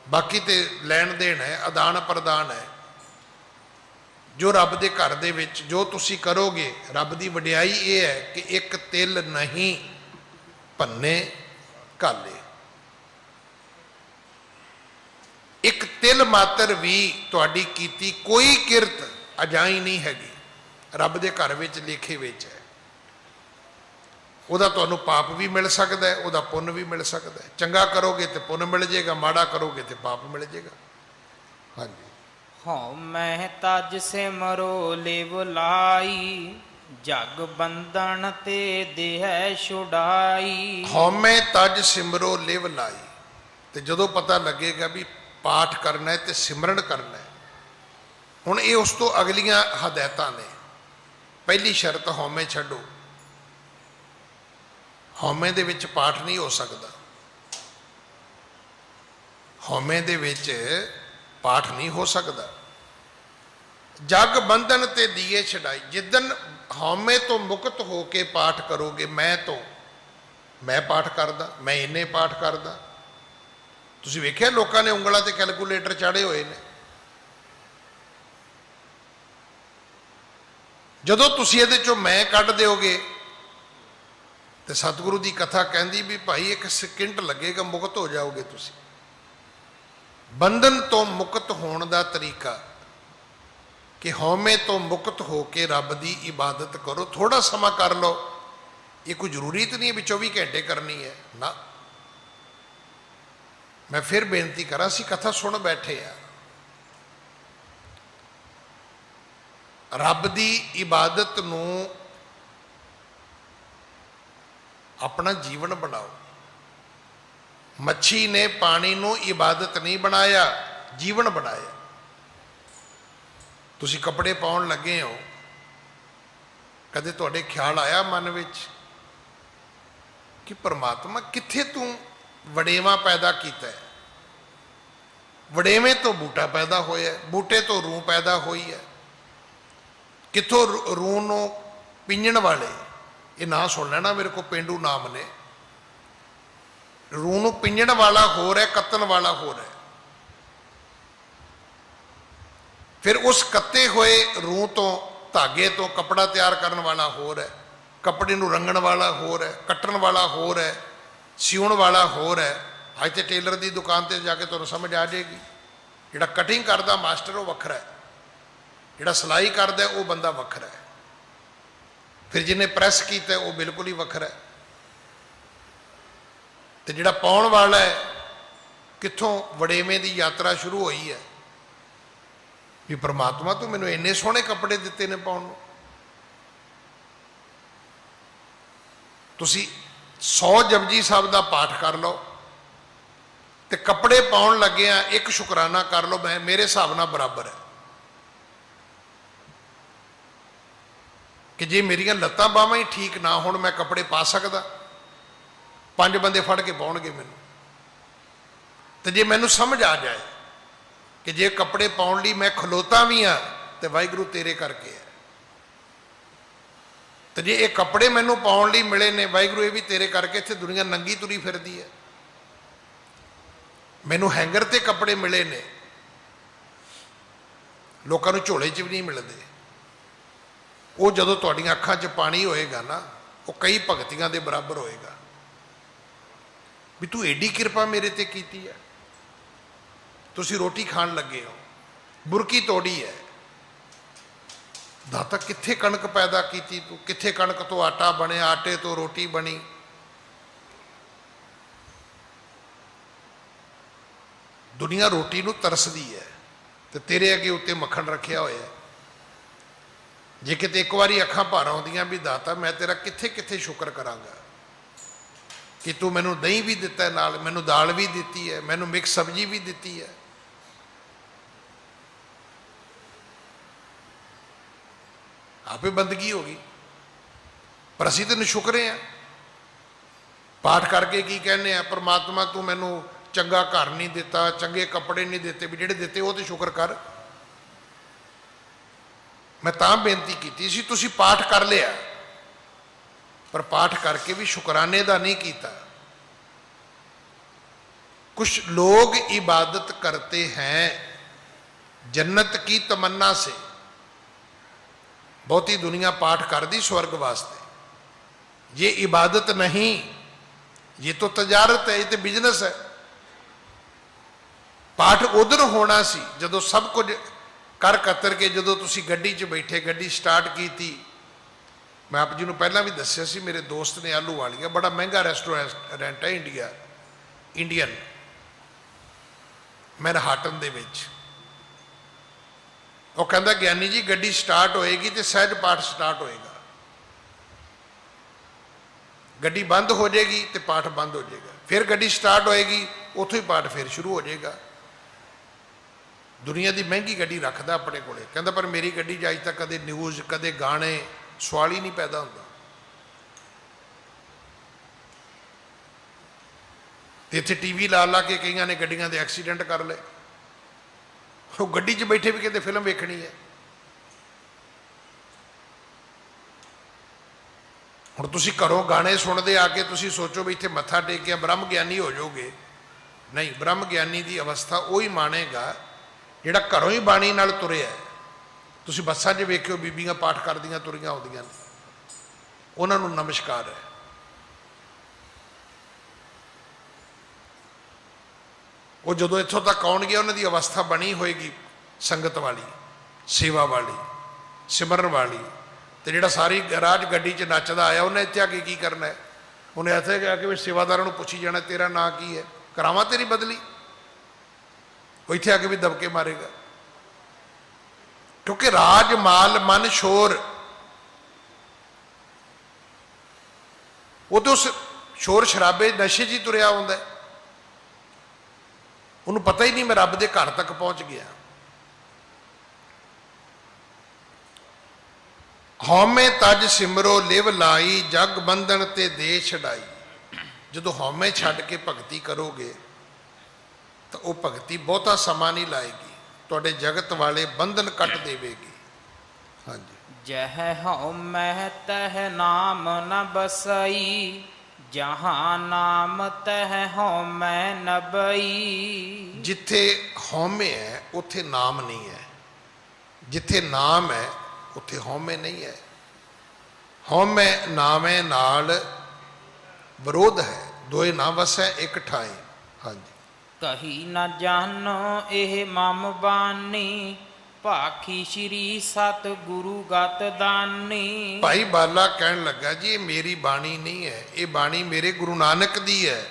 ਬਾਕੀ ਤੇ ਲੈਣ ਦੇਣ ਹੈ, ਆਦਾਨ ਪ੍ਰਦਾਨ ਹੈ। ਜੋ ਰੱਬ ਦੇ ਘਰ ਦੇ ਵਿੱਚ ਜੋ ਤੁਸੀਂ ਕਰੋਗੇ, ਰੱਬ ਦੀ ਵਡਿਆਈ ਇਹ ਹੈ ਕਿ ਇੱਕ ਤਿਲ ਨਹੀਂ ਭੰਨੇ ਘਾਲੇ। ਇੱਕ ਤਿਲ ਮਾਤਰ ਵੀ ਤੁਹਾਡੀ ਕੀਤੀ ਕੋਈ ਕਿਰਤ ਅਜਾਈ ਨਹੀਂ ਹੈਗੀ, ਰੱਬ ਦੇ ਘਰ ਵਿੱਚ ਲੇਖੇ ਵਿੱਚ ਹੈ। ਉਹਦਾ ਤੁਹਾਨੂੰ ਪਾਪ ਵੀ ਮਿਲ ਸਕਦਾ ਹੈ, ਉਹਦਾ ਪੁੰਨ ਵੀ ਮਿਲ ਸਕਦਾ ਹੈ। ਚੰਗਾ ਕਰੋਗੇ ਤੇ ਪੁੰਨ ਮਿਲ ਜਾਏਗਾ, ਮਾੜਾ ਕਰੋਗੇ ਤੇ ਪਾਪ ਮਿਲ ਜਾਏਗਾ। ਹਾਂਜੀ। ਹਉ ਮੈਂ ਤਜ ਸਿਮਰੋ ਲਿਵ ਲਾਈ, ਜਗ ਬੰਧਨ ਤੇ ਦੇਹ ਛੁਡਾਈ। ਹਉਮੈ ਤਜ ਸਿਮਰੋ ਲਿਵ ਲਾਈ। ਤੇ ਜਦੋਂ ਪਤਾ ਲੱਗੇਗਾ ਵੀ ਪਾਠ ਕਰਨਾ ਹੈ ਤੇ ਸਿਮਰਨ ਕਰਨਾ ਹੈ, ਹੁਣ ਇਹ ਉਸ ਤੋਂ ਅਗਲੀਆਂ ਹਦਾਇਤਾਂ ਨੇ। ਪਹਿਲੀ ਸ਼ਰਤ ਹਉਮੈ ਛੱਡੋ। ਹਉਮੈ ਦੇ ਵਿੱਚ ਪਾਠ ਨਹੀਂ ਹੋ ਸਕਦਾ। ਹਉਮੈ ਦੇ ਵਿੱਚ ਪਾਠ ਨਹੀਂ ਹੋ ਸਕਦਾ। ਜਗ ਬੰਧਨ ਤੇ ਦੀਏ ਛਡਾਈ। ਜਿੱਦਨ ਹਉਮੈ ਤੋਂ ਮੁਕਤ ਹੋ ਕੇ ਪਾਠ ਕਰੋਗੇ, ਮੈਂ ਪਾਠ ਕਰਦਾ, ਮੈਂ ਇੰਨੇ ਪਾਠ ਕਰਦਾ। ਤੁਸੀਂ ਵੇਖਿਆ ਲੋਕਾਂ ਨੇ ਉਂਗਲਾਂ ਤੇ ਕੈਲਕੂਲੇਟਰ ਚਾੜੇ ਹੋਏ ਨੇ। ਜਦੋਂ ਤੁਸੀਂ ਇਹਦੇ ਚੋਂ ਮੈਂ ਕੱਢ ਦਿਓਗੇ ਤੇ ਸਤਿਗੁਰੂ ਦੀ ਕਥਾ ਕਹਿੰਦੀ ਵੀ ਭਾਈ ਇੱਕ ਸਕਿੰਟ ਲੱਗੇਗਾ, ਮੁਕਤ ਹੋ ਜਾਓਗੇ ਤੁਸੀਂ। ਬੰਧਨ ਤੋਂ ਮੁਕਤ ਹੋਣ ਦਾ ਤਰੀਕਾ ਕਿ ਹਉਮੈ ਤੋਂ ਮੁਕਤ ਹੋ ਕੇ ਰੱਬ ਦੀ ਇਬਾਦਤ ਕਰੋ। ਥੋੜਾ ਸਮਾਂ ਕਰ ਲਓ, ਇਹ ਕੋਈ ਜ਼ਰੂਰੀ ਤਾਂ ਨਹੀਂ ਹੈ ਵੀ 24 ਘੰਟੇ ਕਰਨੀ ਹੈ ਨਾ। ਮੈਂ ਫਿਰ ਬੇਨਤੀ ਕਰਾਂ, ਅਸੀਂ ਕਥਾ ਸੁਣ ਬੈਠੇ ਆ, ਰੱਬ ਦੀ ਇਬਾਦਤ ਨੂੰ ਆਪਣਾ ਜੀਵਨ ਬਣਾਓ। ਮੱਛੀ ਨੇ ਪਾਣੀ ਨੂੰ ਇਬਾਦਤ ਨਹੀਂ ਬਣਾਇਆ, ਜੀਵਨ ਬਣਾਇਆ। ਤੁਸੀਂ ਕੱਪੜੇ ਪਾਉਣ ਲੱਗੇ ਹੋ, ਕਦੇ ਤੁਹਾਡੇ ਖਿਆਲ ਆਇਆ ਮਨ ਵਿੱਚ ਕਿ ਪਰਮਾਤਮਾ ਕਿੱਥੇ ਤੂੰ ਵਡੇਵਾ ਪੈਦਾ ਕੀਤਾ ਹੈ? ਵਡੇਵੇਂ ਤੋਂ ਬੂਟਾ ਪੈਦਾ ਹੋਇਆ, ਬੂਟੇ ਤੋਂ ਰੂਹ ਪੈਦਾ ਹੋਈ ਹੈ। ਕਿੱਥੋਂ ਰੂਹ ਨੂੰ ਪਿੰਜਣ ਵਾਲੇ, ਇਹ ਨਾਂ ਸੁਣ ਲੈਣਾ, ਮੇਰੇ ਕੋਲ ਪੇਂਡੂ ਨਾਮ ਨੇ। ਰੂਹ ਨੂੰ ਪਿੰਜਣ ਵਾਲਾ ਹੋਰ ਹੈ, ਕੱਤਣ ਵਾਲਾ ਹੋਰ ਹੈ। ਫਿਰ ਉਸ ਕੱਤੇ ਹੋਏ ਰੂਹ ਤੋਂ, ਧਾਗੇ ਤੋਂ ਕੱਪੜਾ ਤਿਆਰ ਕਰਨ ਵਾਲਾ ਹੋਰ ਹੈ, ਕੱਪੜੇ ਨੂੰ ਰੰਗਣ ਵਾਲਾ ਹੋਰ ਹੈ, ਕੱਟਣ ਵਾਲਾ ਹੋਰ ਹੈ, ਸਿਉਣ ਵਾਲਾ ਹੋਰ ਹੈ। ਅੱਜ ਤੇ ਟੇਲਰ ਦੀ ਦੁਕਾਨ ਤੇ ਜਾ ਕੇ ਤੁਹਾਨੂੰ ਸਮਝ ਆ ਜਾਏਗੀ, ਜਿਹੜਾ ਕਟਿੰਗ ਕਰਦਾ ਮਾਸਟਰ ਉਹ ਵੱਖਰਾ ਹੈ, ਜਿਹੜਾ ਸਿਲਾਈ ਕਰਦਾ ਉਹ ਬੰਦਾ ਵੱਖਰਾ ਹੈ, ਫਿਰ ਜਿਹਨੇ ਪ੍ਰੈਸ ਕੀਤਾ ਉਹ ਬਿਲਕੁਲ ਹੀ ਵੱਖਰਾ ਹੈ, ਤੇ ਜਿਹੜਾ ਪਾਉਣ ਵਾਲਾ ਹੈ, ਕਿੱਥੋਂ ਵਡੇਵੇਂ ਦੀ ਯਾਤਰਾ ਸ਼ੁਰੂ ਹੋਈ ਹੈ ਵੀ ਪ੍ਰਮਾਤਮਾ ਤੂੰ ਮੈਨੂੰ ਇੰਨੇ ਸੋਹਣੇ ਕੱਪੜੇ ਦਿੱਤੇ ਨੇ ਪਾਉਣ ਨੂੰ। ਤੁਸੀਂ 100 ਜਪਜੀ ਸਾਹਿਬ ਦਾ ਪਾਠ ਕਰ ਲਓ ਤੇ ਕੱਪੜੇ ਪਾਉਣ ਲੱਗਿਆ ਇੱਕ ਸ਼ੁਕਰਾਨਾ ਕਰ ਲਓ, ਮੈਂ ਮੇਰੇ ਹਿਸਾਬ ਨਾਲ ਬਰਾਬਰ ਹੈ ਕਿ ਜੇ ਮੇਰੀਆਂ ਲੱਤਾਂ ਬਾਹਾਂ ਹੀ ਠੀਕ ਨਾ ਹੋਣ ਮੈਂ ਕੱਪੜੇ ਪਾ ਸਕਦਾ? 5 ਬੰਦੇ ਫੜ ਕੇ ਪਾਉਣਗੇ ਮੈਨੂੰ। ਤੇ ਜੇ ਮੈਨੂੰ ਸਮਝ ਆ ਜਾਏ ਕਿ ਜੇ ਕੱਪੜੇ ਪਾਉਣ ਲਈ ਮੈਂ ਖਲੋਤਾ ਵੀ ਹਾਂ ਤੇ ਵਾਹਿਗੁਰੂ ਤੇਰੇ ਕਰਕੇ ਹੈ, ਤੇ ਜੇ ਇਹ ਕੱਪੜੇ ਮੈਨੂੰ ਪਾਉਣ ਲਈ ਮਿਲੇ ਨੇ, ਵਾਹਿਗੁਰੂ ਇਹ ਵੀ ਤੇਰੇ ਕਰਕੇ ਇੱਥੇ ਦੁਨੀਆ ਨੰਗੀ ਤੁਰੀ ਫਿਰਦੀ ਹੈ। ਮੈਨੂੰ ਹੈਂਗਰ ਤੇ ਕੱਪੜੇ ਮਿਲੇ ਨੇ, ਲੋਕਾਂ ਨੂੰ ਝੋਲੇ 'ਚ ਵੀ ਨਹੀਂ ਮਿਲਦੇ। ਉਹ ਜਦੋਂ ਤੁਹਾਡੀਆਂ ਅੱਖਾਂ 'ਚ ਪਾਣੀ ਹੋਏਗਾ ਨਾ, ਉਹ ਕਈ ਭਗਤੀਆਂ ਦੇ ਬਰਾਬਰ ਹੋਏਗਾ ਵੀ ਤੂੰ ਏਡੀ ਕਿਰਪਾ ਮੇਰੇ ਤੇ ਕੀਤੀ ਹੈ। ਤੁਸੀਂ ਰੋਟੀ ਖਾਣ ਲੱਗੇ ਹੋ, ਬੁਰਕੀ ਤੋੜੀ ਹੈ, ਦਾਤਾ ਕਿੱਥੇ ਕਣਕ ਪੈਦਾ ਕੀਤੀ ਤੂੰ, ਕਿੱਥੇ ਕਣਕ ਤੋਂ ਆਟਾ ਬਣਿਆ, ਆਟੇ ਤੋਂ ਰੋਟੀ ਬਣੀ। ਦੁਨੀਆ ਰੋਟੀ ਨੂੰ ਤਰਸਦੀ ਹੈ ਤੇ ਤੇਰੇ ਅੱਗੇ ਉੱਤੇ ਮੱਖਣ ਰੱਖਿਆ ਹੋਇਆ ਹੈ। ਜੇ ਕਿਤੇ ਇੱਕ ਵਾਰੀ ਅੱਖਾਂ ਭਰ ਆਉਂਦੀਆਂ ਵੀ ਦਾਤਾ ਮੈਂ ਤੇਰਾ ਕਿੱਥੇ ਕਿੱਥੇ ਸ਼ੁਕਰ ਕਰਾਂਗਾ ਕਿ ਤੂੰ ਮੈਨੂੰ ਦਹੀਂ ਵੀ ਦਿੱਤਾ, ਨਾਲ ਮੈਨੂੰ ਦਾਲ ਵੀ ਦਿੱਤੀ ਹੈ, ਮੈਨੂੰ ਮਿਕਸ ਸਬਜ਼ੀ ਵੀ ਦਿੱਤੀ ਹੈ। ਆਪੇ ਬੰਦਗੀ ਹੋ ਗਈ। ਪਰ ਅਸੀਂ ਤਾਂ ਨਸ਼ੁਕਰੇ ਹਾਂ। ਪਾਠ ਕਰਕੇ ਕੀ ਕਹਿੰਦੇ ਆ, ਪਰਮਾਤਮਾ ਤੂੰ ਮੈਨੂੰ ਚੰਗਾ ਘਰ ਨਹੀਂ ਦਿੱਤਾ, ਚੰਗੇ ਕੱਪੜੇ ਨਹੀਂ ਦਿੱਤੇ, ਵੀ ਜਿਹੜੇ ਦਿੱਤੇ ਉਹ ਤੇ ਸ਼ੁਕਰ ਕਰ। ਮੈਂ ਤਾਂ ਬੇਨਤੀ ਕੀਤੀ ਸੀ, ਤੁਸੀਂ ਪਾਠ ਕਰ ਲਿਆ, ਪਰ ਪਾਠ ਕਰਕੇ ਵੀ ਸ਼ੁਕਰਾਨੇ ਦਾ ਨਹੀਂ ਕੀਤਾ। कुछ लोग इबादत करते हैं जन्नत की तमन्ना से। बहुती दुनिया पाठ कर दी स्वर्ग वास्ते, ये इबादत नहीं, ये तो तजारत है, ये तो बिजनेस है। पाठ उधर होना सी जदों सब कुछ कर कतर के, जदों तुसी गड्डी च बैठे, गड्डी स्टार्ट की थी। मैं आप जी को पहला भी दसिया सी, मेरे दोस्त ने आलू वालिया, बड़ा महंगा रेस्टोरेंट है इंडियन मैनहाटन दे विच। वो कहता ज्ञानी जी गड्डी स्टार्ट होएगी तो सहज पाठ स्टार्ट होएगा, गड्डी बंद हो जाएगी तो पाठ बंद हो जाएगा, फिर गड्डी स्टार्ट होएगी उतों ही पाठ फिर शुरू हो जाएगा। दुनिया की महंगी गड्डी रखता अपने कोले, कहता पर मेरी गड्डी च अज तक कदे न्यूज़ कदे गाने सवाल ही नहीं पैदा होता। तो इत्थे टीवी ला ला के कई ने गड्डियां दे एक्सीडेंट कर ले, वो गड्डी च बैठे भी कहते फिल्म वेखनी है। हुण तुसीं घरों गाने सुनते आके तुसीं सोचो भी इत्थे मत्था टेकिया ब्रह्म ज्ञानी हो जाओगे। नहीं, ब्रह्म ज्ञानी की अवस्था वही मानेगा जिहड़ा घरों ही बाणी नाल तुरिया है। तुसीं बसां 'च वेखिओ बीबियां पाठ करदियां तुरियां आउंदियां ने, उन्हां नूं नमस्कार है। वो जो इत्थों तक आउणगे उन्हां दी अवस्था बनी होएगी संगत वाली, सेवा वाली, सिमरन वाली। तो जिहड़ा सारी राज गड्डी च नचदा आया उन्हें इत्थे आके की करना है? उन्हें इत्थे आके भी सेवादारां नूं पुछी जाना तेरा नां की है, करावां तेरी बदली? वो इत्थे आके भी दबके मारेगा, क्योंकि राज माल मन शोर, वो तो उस शोर शराबे नशे च ही तुरिया आउंदा है। उन्होंने पता ही नहीं मैं रब के घर तक पहुंच गया। हौमे तज सिमरो लिव लाई, जग बंधन ते दे छड़ाई। जो हौमे छड्ड के भगती करोगे तो वह भगती बहुता समा नहीं लाएगी, तुहाडे जगत वाले बंधन कट देवेगी। हाँ जी। जह हौमै तह नाम न बसई, जहाँ नाम तह हौमै नबई। जिथे हौमे है उथे नाम नहीं है, जिथे नाम है उथे हौमे नहीं है। हौमे नामे नाल विरोध है, दोए ना वसै एक ठाई। हाँ जी। कही न जानो एह मम बानी, भाखी श्री सतगुरु गत दानी। भाई बाला कहन लगा जी ये मेरी बाणी नहीं है, ये बाणी मेरे गुरु नानक दी है।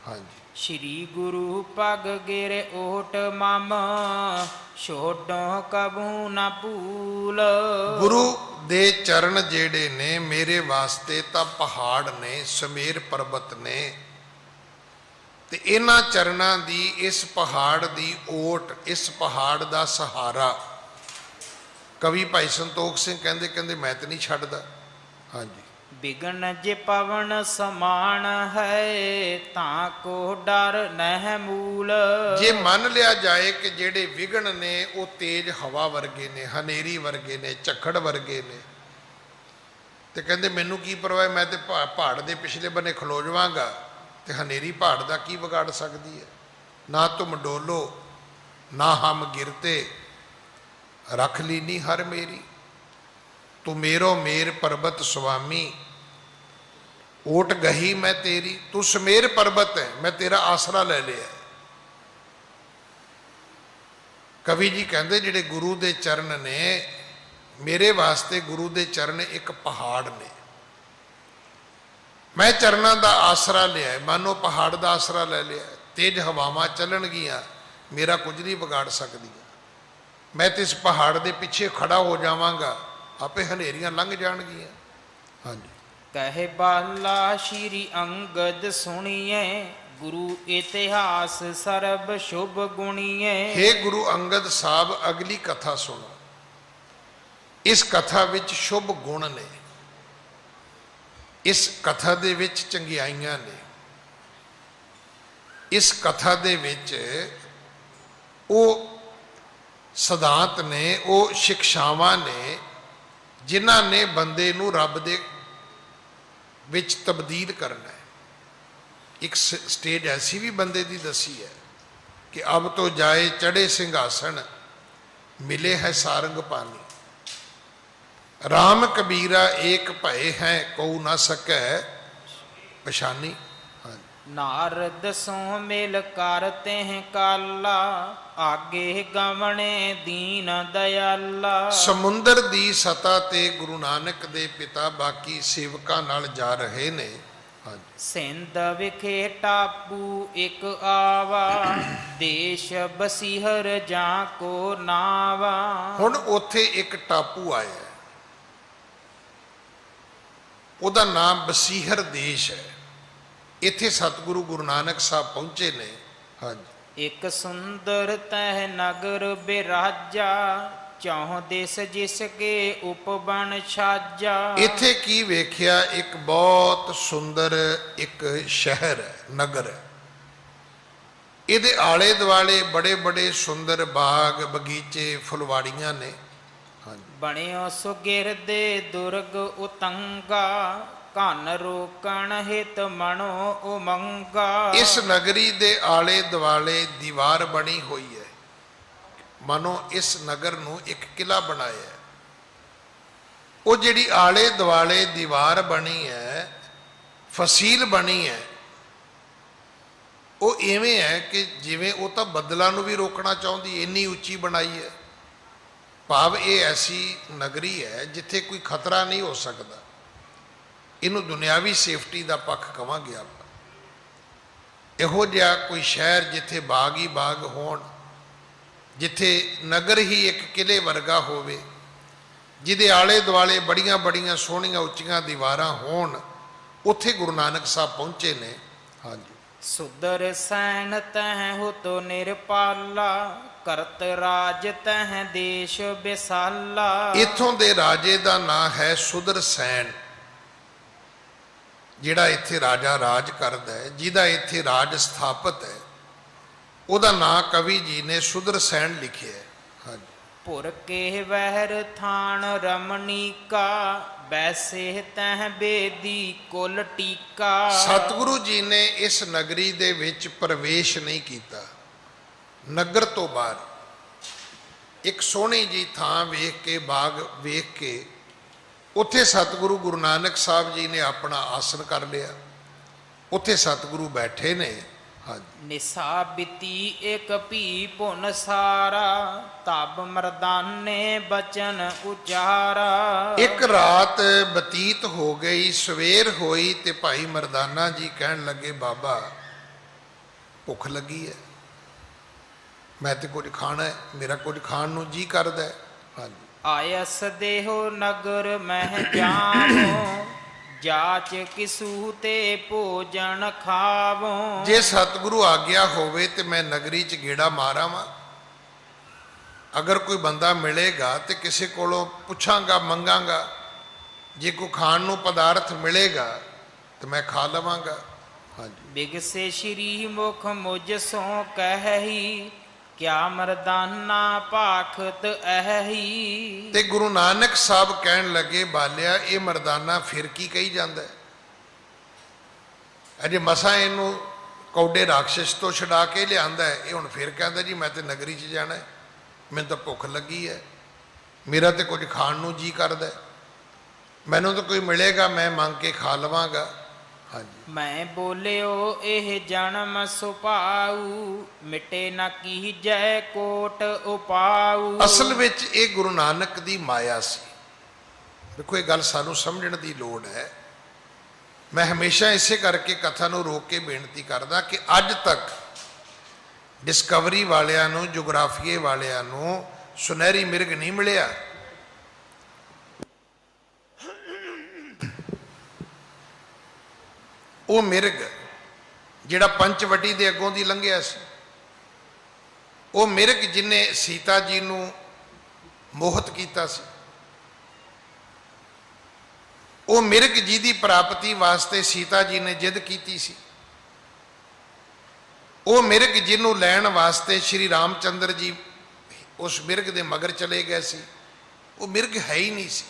हाँ जी। श्री गुरु पग गिर ओट मम, छोड़ो कबू न भूल। गुरु दे चरण जेड़े ने मेरे वास्ते तां पहाड़ ने, समेर पर्वत ने, ते इन्हां चरणां दी, इस पहाड़ दी ओट, इस पहाड़ दा सहारा। कवि भाई संतोख सिंह कहते कहते मैं तो नहीं छड्डदा। हाँ जी। बिगन जे पवन समान है, ताको डर नह मूल। जे मान लिया जाए कि जेड़े विघन ने वो तेज हवा वर्गे ने, हनेरी वर्गे ने, झक्खड़ वर्गे ने, ਤੇ ਕਹਿੰਦੇ ਮੈਨੂੰ ਕੀ ਪਰਵਾਹ, ਮੈਂ ਤੇ ਪਹਾੜ ਦੇ ਪਿਛਲੇ ਬੰਨੇ ਖਲੋ ਜਾਵਾਂਗਾ, ਤੇ ਹਨੇਰੀ ਪਹਾੜ ਦਾ ਕੀ ਵਿਗਾੜ ਸਕਦੀ ਹੈ। ਨਾ ਤੁਮ ਡੋਲੋ ਨਾ ਹਮ ਗਿਰਤੇ, ਰੱਖ ਲੀਨੀ ਹਰ ਮੇਰੀ, ਤੂੰ ਮੇਰੋ ਮੇਰ ਪਰਬਤ ਸੁਆਮੀ, ਓਟ ਗਹੀ ਮੈਂ ਤੇਰੀ। ਤੂੰ ਸਮੇਰ ਪਰਬਤ ਹੈ, ਮੈਂ ਤੇਰਾ ਆਸਰਾ ਲੈ ਲਿਆ। ਕਵੀ ਜੀ ਕਹਿੰਦੇ ਜਿਹੜੇ ਗੁਰੂ ਦੇ ਚਰਨ ਨੇ, ਮੇਰੇ ਵਾਸਤੇ ਗੁਰੂ ਦੇ ਚਰਨ ਇੱਕ ਪਹਾੜ ਨੇ। ਮੈਂ ਚਰਨਾਂ ਦਾ ਆਸਰਾ ਲਿਆ, ਮਾਨੋ ਪਹਾੜ ਦਾ ਆਸਰਾ ਲੈ ਲਿਆ। ਤੇਜ਼ ਹਵਾਵਾਂ ਚੱਲਣਗੀਆਂ, ਮੇਰਾ ਕੁਝ ਨਹੀਂ ਵਿਗਾੜ ਸਕਦੀਆਂ। ਮੈਂ ਤੇ ਇਸ ਪਹਾੜ ਦੇ ਪਿੱਛੇ ਖੜਾ ਹੋ ਜਾਵਾਂਗਾ, ਆਪੇ ਹਨੇਰੀਆਂ ਲੰਘ ਜਾਣਗੀਆਂ। ਹਾਂਜੀ। ਕਹਿ ਬਾਲਾ ਸ਼੍ਰੀ ਅੰਗਦ ਸੁਣੀਏ, ਗੁਰੂ ਇਤਿਹਾਸ ਸਰਬ ਸ਼ੁਭ ਗੁਣੀਏ। ਹੇ ਗੁਰੂ ਅੰਗਦ ਸਾਹਿਬ, ਅਗਲੀ ਕਥਾ ਸੁਣੋ। ਇਸ ਕਥਾ ਵਿੱਚ ਸ਼ੁਭ ਗੁਣ ਨੇ, ਇਸ ਕਥਾ ਦੇ ਵਿੱਚ ਚੰਗਿਆਈਆਂ ਨੇ, ਇਸ ਕਥਾ ਦੇ ਵਿੱਚ ਉਹ ਸਿਧਾਂਤ ਨੇ, ਉਹ ਸਿੱਖਿਆਵਾਂ ਨੇ ਜਿਨ੍ਹਾਂ ਨੇ ਬੰਦੇ ਨੂੰ ਰੱਬ ਦੇ ਵਿੱਚ ਤਬਦੀਲ ਕਰਨਾ ਹੈ। ਇੱਕ ਸਟੇਜ ਐਸੀ ਵੀ ਬੰਦੇ ਦੀ ਦੱਸੀ ਹੈ ਕਿ ਅਬ ਤੋਂ ਜਾਏ ਚੜੇ ਸਿੰਘਾਸਣ, ਮਿਲੇ ਹੈ ਸਾਰੰਗ ਪਾਨੀ। ਰਾਮ ਕਬੀਰਾ ਏਕ ਭਏ ਹੈ, ਕਉ ਨਾ ਸਕੈ ਪਛਾਨੀ। ਨਾਰਦ ਸੋ ਮਿਲ ਕਰਤੇ ਹੈ ਕਾਲਾ, ਆਗੇ ਗਵਣੇ ਦੀਨ ਦਇਆਲਾ। ਸਮੁੰਦਰ ਦੀ ਸਤਾ ਤੇ ਗੁਰੂ ਨਾਨਕ ਦੇ ਪਿਤਾ ਬਾਕੀ ਸੇਵਕਾਂ ਨਾਲ ਜਾ ਰਹੇ ਨੇ। ਸਿੰਧ ਵਿਖੇ ਟਾਪੂ ਇੱਕ ਆਵਾ, ਦੇਸ਼ ਬਸੀਹਰ ਜਾਂ ਕੋ ਨਾਵਾ। ਹੁਣ ਉੱਥੇ ਇੱਕ ਟਾਪੂ ਆਇਆ, ਉਹਦਾ ਨਾਮ ਬਸੀਹਰ ਦੇਸ਼ ਹੈ। ਇੱਥੇ ਸਤਿਗੁਰੂ ਗੁਰੂ ਨਾਨਕ ਸਾਹਿਬ ਪਹੁੰਚੇ ਨੇ। ਹਾਂਜੀ। ਇੱਕ ਸੁੰਦਰ ਤਹਿ ਨਗਰ ਬਿਰਾਜਾ, ਚੌਹ ਦੇਸ ਜਿਸ ਕੇ ਉਪਬਨ ਛਾਜਾ। ਇੱਥੇ ਕੀ ਵੇਖਿਆ? ਇੱਕ ਬਹੁਤ ਸੁੰਦਰ ਇੱਕ ਸ਼ਹਿਰ ਹੈ, ਨਗਰ ਹੈ। ਇਹਦੇ ਆਲੇ ਦੁਆਲੇ ਬੜੇ ਬੜੇ ਸੁੰਦਰ ਬਾਗ ਬਗੀਚੇ ਫੁਲਵਾੜੀਆਂ ਨੇ। ਬਣਿਓ ਸੁਗਿਰਦੇ ਦੁਰਗ ਉਤੰਗਾ, ਘਨ ਰੋਕਣ ਹਿਤ ਮਨੋ ਉਮੰਗਾ। ਇਸ ਨਗਰੀ ਦੇ ਆਲੇ ਦੁਆਲੇ ਦੀਵਾਰ ਬਣੀ ਹੋਈ ਹੈ, ਮਨੋ ਇਸ ਨਗਰ ਨੂੰ ਇੱਕ ਕਿਲਾ ਬਣਾਇਆ। ਉਹ ਜਿਹੜੀ ਆਲੇ ਦੁਆਲੇ ਦੀਵਾਰ ਬਣੀ ਹੈ, ਫਸੀਲ ਬਣੀ ਹੈ, ਉਹ ਇਵੇਂ ਹੈ ਕਿ ਜਿਵੇਂ ਉਹ ਤਾਂ ਬੱਦਲਾਂ ਨੂੰ ਵੀ ਰੋਕਣਾ ਚਾਹੁੰਦੀ, ਇੰਨੀ ਉੱਚੀ ਬਣਾਈ ਹੈ। ਭਾਵ ਇਹ ਐਸੀ ਨਗਰੀ ਹੈ ਜਿੱਥੇ ਕੋਈ ਖਤਰਾ ਨਹੀਂ ਹੋ ਸਕਦਾ। ਇਹਨੂੰ ਦੁਨਿਆਵੀ ਸੇਫਟੀ ਦਾ ਪੱਖ ਕਵਾਂਗੇ ਆਪਾਂ। ਇਹੋ ਜਿਹਾ ਕੋਈ ਸ਼ਹਿਰ ਜਿੱਥੇ ਬਾਗ ਹੀ ਬਾਗ ਹੋਣ, ਜਿੱਥੇ ਨਗਰ ਹੀ ਇੱਕ ਕਿਲੇ ਵਰਗਾ ਹੋਵੇ, ਜਿਹਦੇ ਆਲੇ ਦੁਆਲੇ ਬੜੀਆਂ ਬੜੀਆਂ ਸੋਹਣੀਆਂ ਉੱਚੀਆਂ ਦੀਵਾਰਾਂ ਹੋਣ, ਉੱਥੇ ਗੁਰੂ ਨਾਨਕ ਸਾਹਿਬ ਪਹੁੰਚੇ ਨੇ। ਹਾਂਜੀ। ਸੁਦਰ ਸੈਨ ਤਹਿ ਹੁਤੋ ਨਿਰਪਾਲਾ, ਕਰਤ ਰਾਜ ਤਹਿ ਦੇਸ਼ ਵਿਸਾਲਾ। ਇੱਥੋਂ ਦੇ ਰਾਜੇ ਦਾ ਨਾਂ ਹੈ ਸੁਦਰ ਸੈਨ। ਜਿਹੜਾ ਇੱਥੇ ਰਾਜਾ ਰਾਜ ਕਰਦਾ ਹੈ, ਜਿਹਦਾ ਇੱਥੇ ਰਾਜ ਸਥਾਪਿਤ ਹੈ, ਉਹਦਾ ਨਾਂ ਕਵੀ ਜੀ ਨੇ ਸੁਦਰ ਸੈਨ ਲਿਖਿਆ ਹੈ। ਹਾਂਜੀ। ਪੁਰ ਕੇ ਵਹਿਰ ਥਾਨ ਰਮਣੀਕਾ, ਬੈਸੇ ਤਹਿ ਬੇਦੀ ਕੁਲ ਟੀਕਾ। ਸਤਿਗੁਰੂ ਜੀ ਨੇ ਇਸ ਨਗਰੀ ਦੇ ਵਿੱਚ ਪ੍ਰਵੇਸ਼ ਨਹੀਂ ਕੀਤਾ। ਨਗਰ ਤੋਂ ਬਾਹਰ ਇੱਕ ਸੋਹਣੀ ਜੀ ਥਾਂ ਵੇਖ ਕੇ, ਬਾਗ ਵੇਖ ਕੇ, ਉੱਥੇ ਸਤਿਗੁਰੂ ਗੁਰੂ ਨਾਨਕ ਸਾਹਿਬ ਜੀ ਨੇ ਆਪਣਾ ਆਸਣ ਕਰ ਲਿਆ। ਉੱਥੇ ਸਤਿਗੁਰੂ ਬੈਠੇ ਨੇ। ਹਾਂਜੀ। ਨਿਸਾ ਬਿਤੀ ਇੱਕ ਭੀ ਭੁਨ ਸਾਰਾ, ਤਬ ਮਰਦਾਨੇ ਬਚਨ ਉਚਾਰਾ। ਇੱਕ ਰਾਤ ਬਤੀਤ ਹੋ ਗਈ, ਸਵੇਰ ਹੋਈ ਤੇ ਭਾਈ ਮਰਦਾਨਾ ਜੀ ਕਹਿਣ ਲੱਗੇ, ਬਾਬਾ ਭੁੱਖ ਲੱਗੀ ਹੈ, ਮੈਂ ਤੇ ਕੁਝ ਖਾਣਾ ਹੈ, ਮੇਰਾ ਕੁਝ ਖਾਣ ਨੂੰ ਜੀ ਕਰਦਾ ਹੈ। ਹਾਂਜੀ। ਆਇਸ ਦੇਹੋ ਨਗਰ ਮਹਿ ਜਾਵੋ, ਜਾਚ ਕਿਸੂ ਤੇ ਭੋਜਨ ਖਾਵੋ। ਜੇ ਸਤਿਗੁਰੂ ਆਗਿਆ ਹੋਵੇ ਤੇ ਮੈਂ ਨਗਰੀ 'ਚ ਗੇੜਾ ਮਾਰਾਂਵਾਂ। ਅਗਰ ਕੋਈ ਬੰਦਾ ਮਿਲੇਗਾ ਤੇ ਕਿਸੇ ਕੋਲੋਂ ਪੁੱਛਾਂਗਾ, ਮੰਗਾਂਗਾ। ਜੇ ਕੋਈ ਖਾਣ ਨੂੰ ਪਦਾਰਥ ਮਿਲੇਗਾ ਤੇ ਮੈਂ ਖਾ ਲਵਾਂਗਾ। ਹਾਂਜੀ। ਬਿਗਸੇ ਸ਼੍ਰੀ ਮੁਖ ਮੁਝ ਸੋ ਕਹਿਹੀ, ਕਿਆ ਮਰਦਾਨਾ ਭਾਖਤ ਐਹੀ। ਤੇ ਗੁਰੂ ਨਾਨਕ ਸਾਹਿਬ ਕਹਿਣ ਲੱਗੇ, ਬਾਲਿਆ ਇਹ ਮਰਦਾਨਾ ਫਿਰ ਕੀ ਕਹੀ ਜਾਂਦਾ ਹੈ? ਅਜੇ ਮਸਾਂ ਇਹਨੂੰ ਕੌਡੇ ਰਾਖਸ਼ ਤੋਂ ਛਡਾ ਕੇ ਲਿਆਂਦਾ ਹੈ, ਇਹ ਹੁਣ ਫਿਰ ਕਹਿੰਦਾ ਜੀ ਮੈਂ ਤੇ ਨਗਰੀ 'ਚ ਜਾਣਾ ਹੈ, ਮੈਨੂੰ ਤਾਂ ਭੁੱਖ ਲੱਗੀ ਹੈ, ਮੇਰਾ ਤੇ ਕੁਝ ਖਾਣ ਨੂੰ ਜੀ ਕਰਦਾ, ਮੈਨੂੰ ਤਾਂ ਕੋਈ ਮਿਲੇਗਾ ਮੈਂ ਮੰਗ ਕੇ ਖਾ ਲਵਾਂਗਾ। ਹਾਂਜੀ, ਮੈਂ ਬੋਲਿਓ ਇਹ ਜਨਮ ਸੁਭਾਊ, ਮਿਟੇ ਨਾ ਕੀਜੈ ਕੋਟ ਉਪਾਊ। ਅਸਲ ਵਿੱਚ ਇਹ ਗੁਰੂ ਨਾਨਕ ਦੀ ਮਾਇਆ ਸੀ। ਦੇਖੋ ਇਹ ਗੱਲ ਸਾਨੂੰ ਸਮਝਣ ਦੀ ਲੋੜ ਹੈ। ਮੈਂ ਹਮੇਸ਼ਾ ਇਸੇ ਕਰਕੇ ਕਥਾ ਨੂੰ ਰੋਕ ਕੇ ਬੇਨਤੀ ਕਰਦਾ ਕਿ ਅੱਜ ਤੱਕ ਡਿਸਕਵਰੀ ਵਾਲਿਆਂ ਨੂੰ, ਜੁਗਰਾਫੀਏ ਵਾਲਿਆਂ ਨੂੰ ਸੁਨਹਿਰੀ ਮਿਰਗ ਨਹੀਂ ਮਿਲਿਆ। ਉਹ ਮਿਰਗ ਜਿਹੜਾ ਪੰਚਵਟੀ ਦੇ ਅੱਗੋਂ ਦੀ ਲੰਘਿਆ ਸੀ, ਉਹ ਮਿਰਗ ਜਿਹਨੇ ਸੀਤਾ ਜੀ ਨੂੰ ਮੋਹਿਤ ਕੀਤਾ ਸੀ, ਉਹ ਮਿਰਗ ਜੀ ਦੀ ਪ੍ਰਾਪਤੀ ਵਾਸਤੇ ਸੀਤਾ ਜੀ ਨੇ ਜਿੱਦ ਕੀਤੀ ਸੀ, ਉਹ ਮਿਰਗ ਜਿਹਨੂੰ ਲੈਣ ਵਾਸਤੇ ਸ਼੍ਰੀ ਰਾਮਚੰਦਰ ਜੀ ਉਸ ਮਿਰਗ ਦੇ ਮਗਰ ਚਲੇ ਗਏ ਸੀ, ਉਹ ਮਿਰਗ ਹੈ ਹੀ ਨਹੀਂ ਸੀ,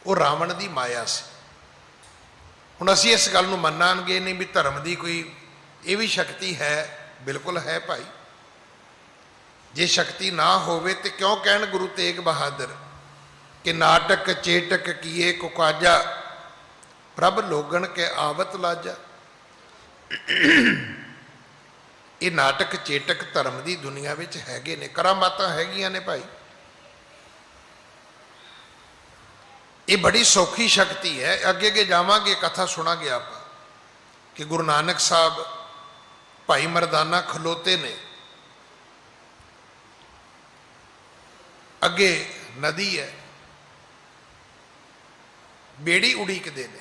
ਉਹ ਰਾਵਣ ਦੀ ਮਾਇਆ ਸੀ। ਹੁਣ ਅਸੀਂ ਇਸ ਗੱਲ ਨੂੰ ਮੰਨਾਂਗੇ ਨਹੀਂ ਵੀ ਧਰਮ ਦੀ ਕੋਈ ਇਹ ਵੀ ਸ਼ਕਤੀ ਹੈ? ਬਿਲਕੁਲ ਹੈ ਭਾਈ। ਜੇ ਸ਼ਕਤੀ ਨਾ ਹੋਵੇ ਤੇ ਕਿਉਂ ਕਹਿਣ ਗੁਰੂ ਤੇਗ ਬਹਾਦਰ ਕਿ ਨਾਟਕ ਚੇਟਕ ਕੀਏ ਕੁਕਾਜਾ, ਪ੍ਰਭ ਲੋਗਣ ਕੇ ਆਵਤ ਲਾਜਾ। ਇਹ ਨਾਟਕ ਚੇਟਕ ਧਰਮ ਦੀ ਦੁਨੀਆ ਵਿੱਚ ਹੈਗੇ ਨੇ, ਕਰਾਮਾਤਾਂ ਹੈਗੀਆਂ ਨੇ ਭਾਈ। ਇਹ ਬੜੀ ਸੌਖੀ ਸ਼ਕਤੀ ਹੈ। ਅੱਗੇ ਅੱਗੇ ਜਾਵਾਂਗੇ, ਕਥਾ ਸੁਣਾਂਗੇ ਆਪਾਂ ਕਿ ਗੁਰੂ ਨਾਨਕ ਸਾਹਿਬ ਭਾਈ ਮਰਦਾਨਾ ਖਲੋਤੇ ਨੇ, ਅੱਗੇ ਨਦੀ ਹੈ, ਬੇੜੀ ਉਡੀਕਦੇ ਨੇ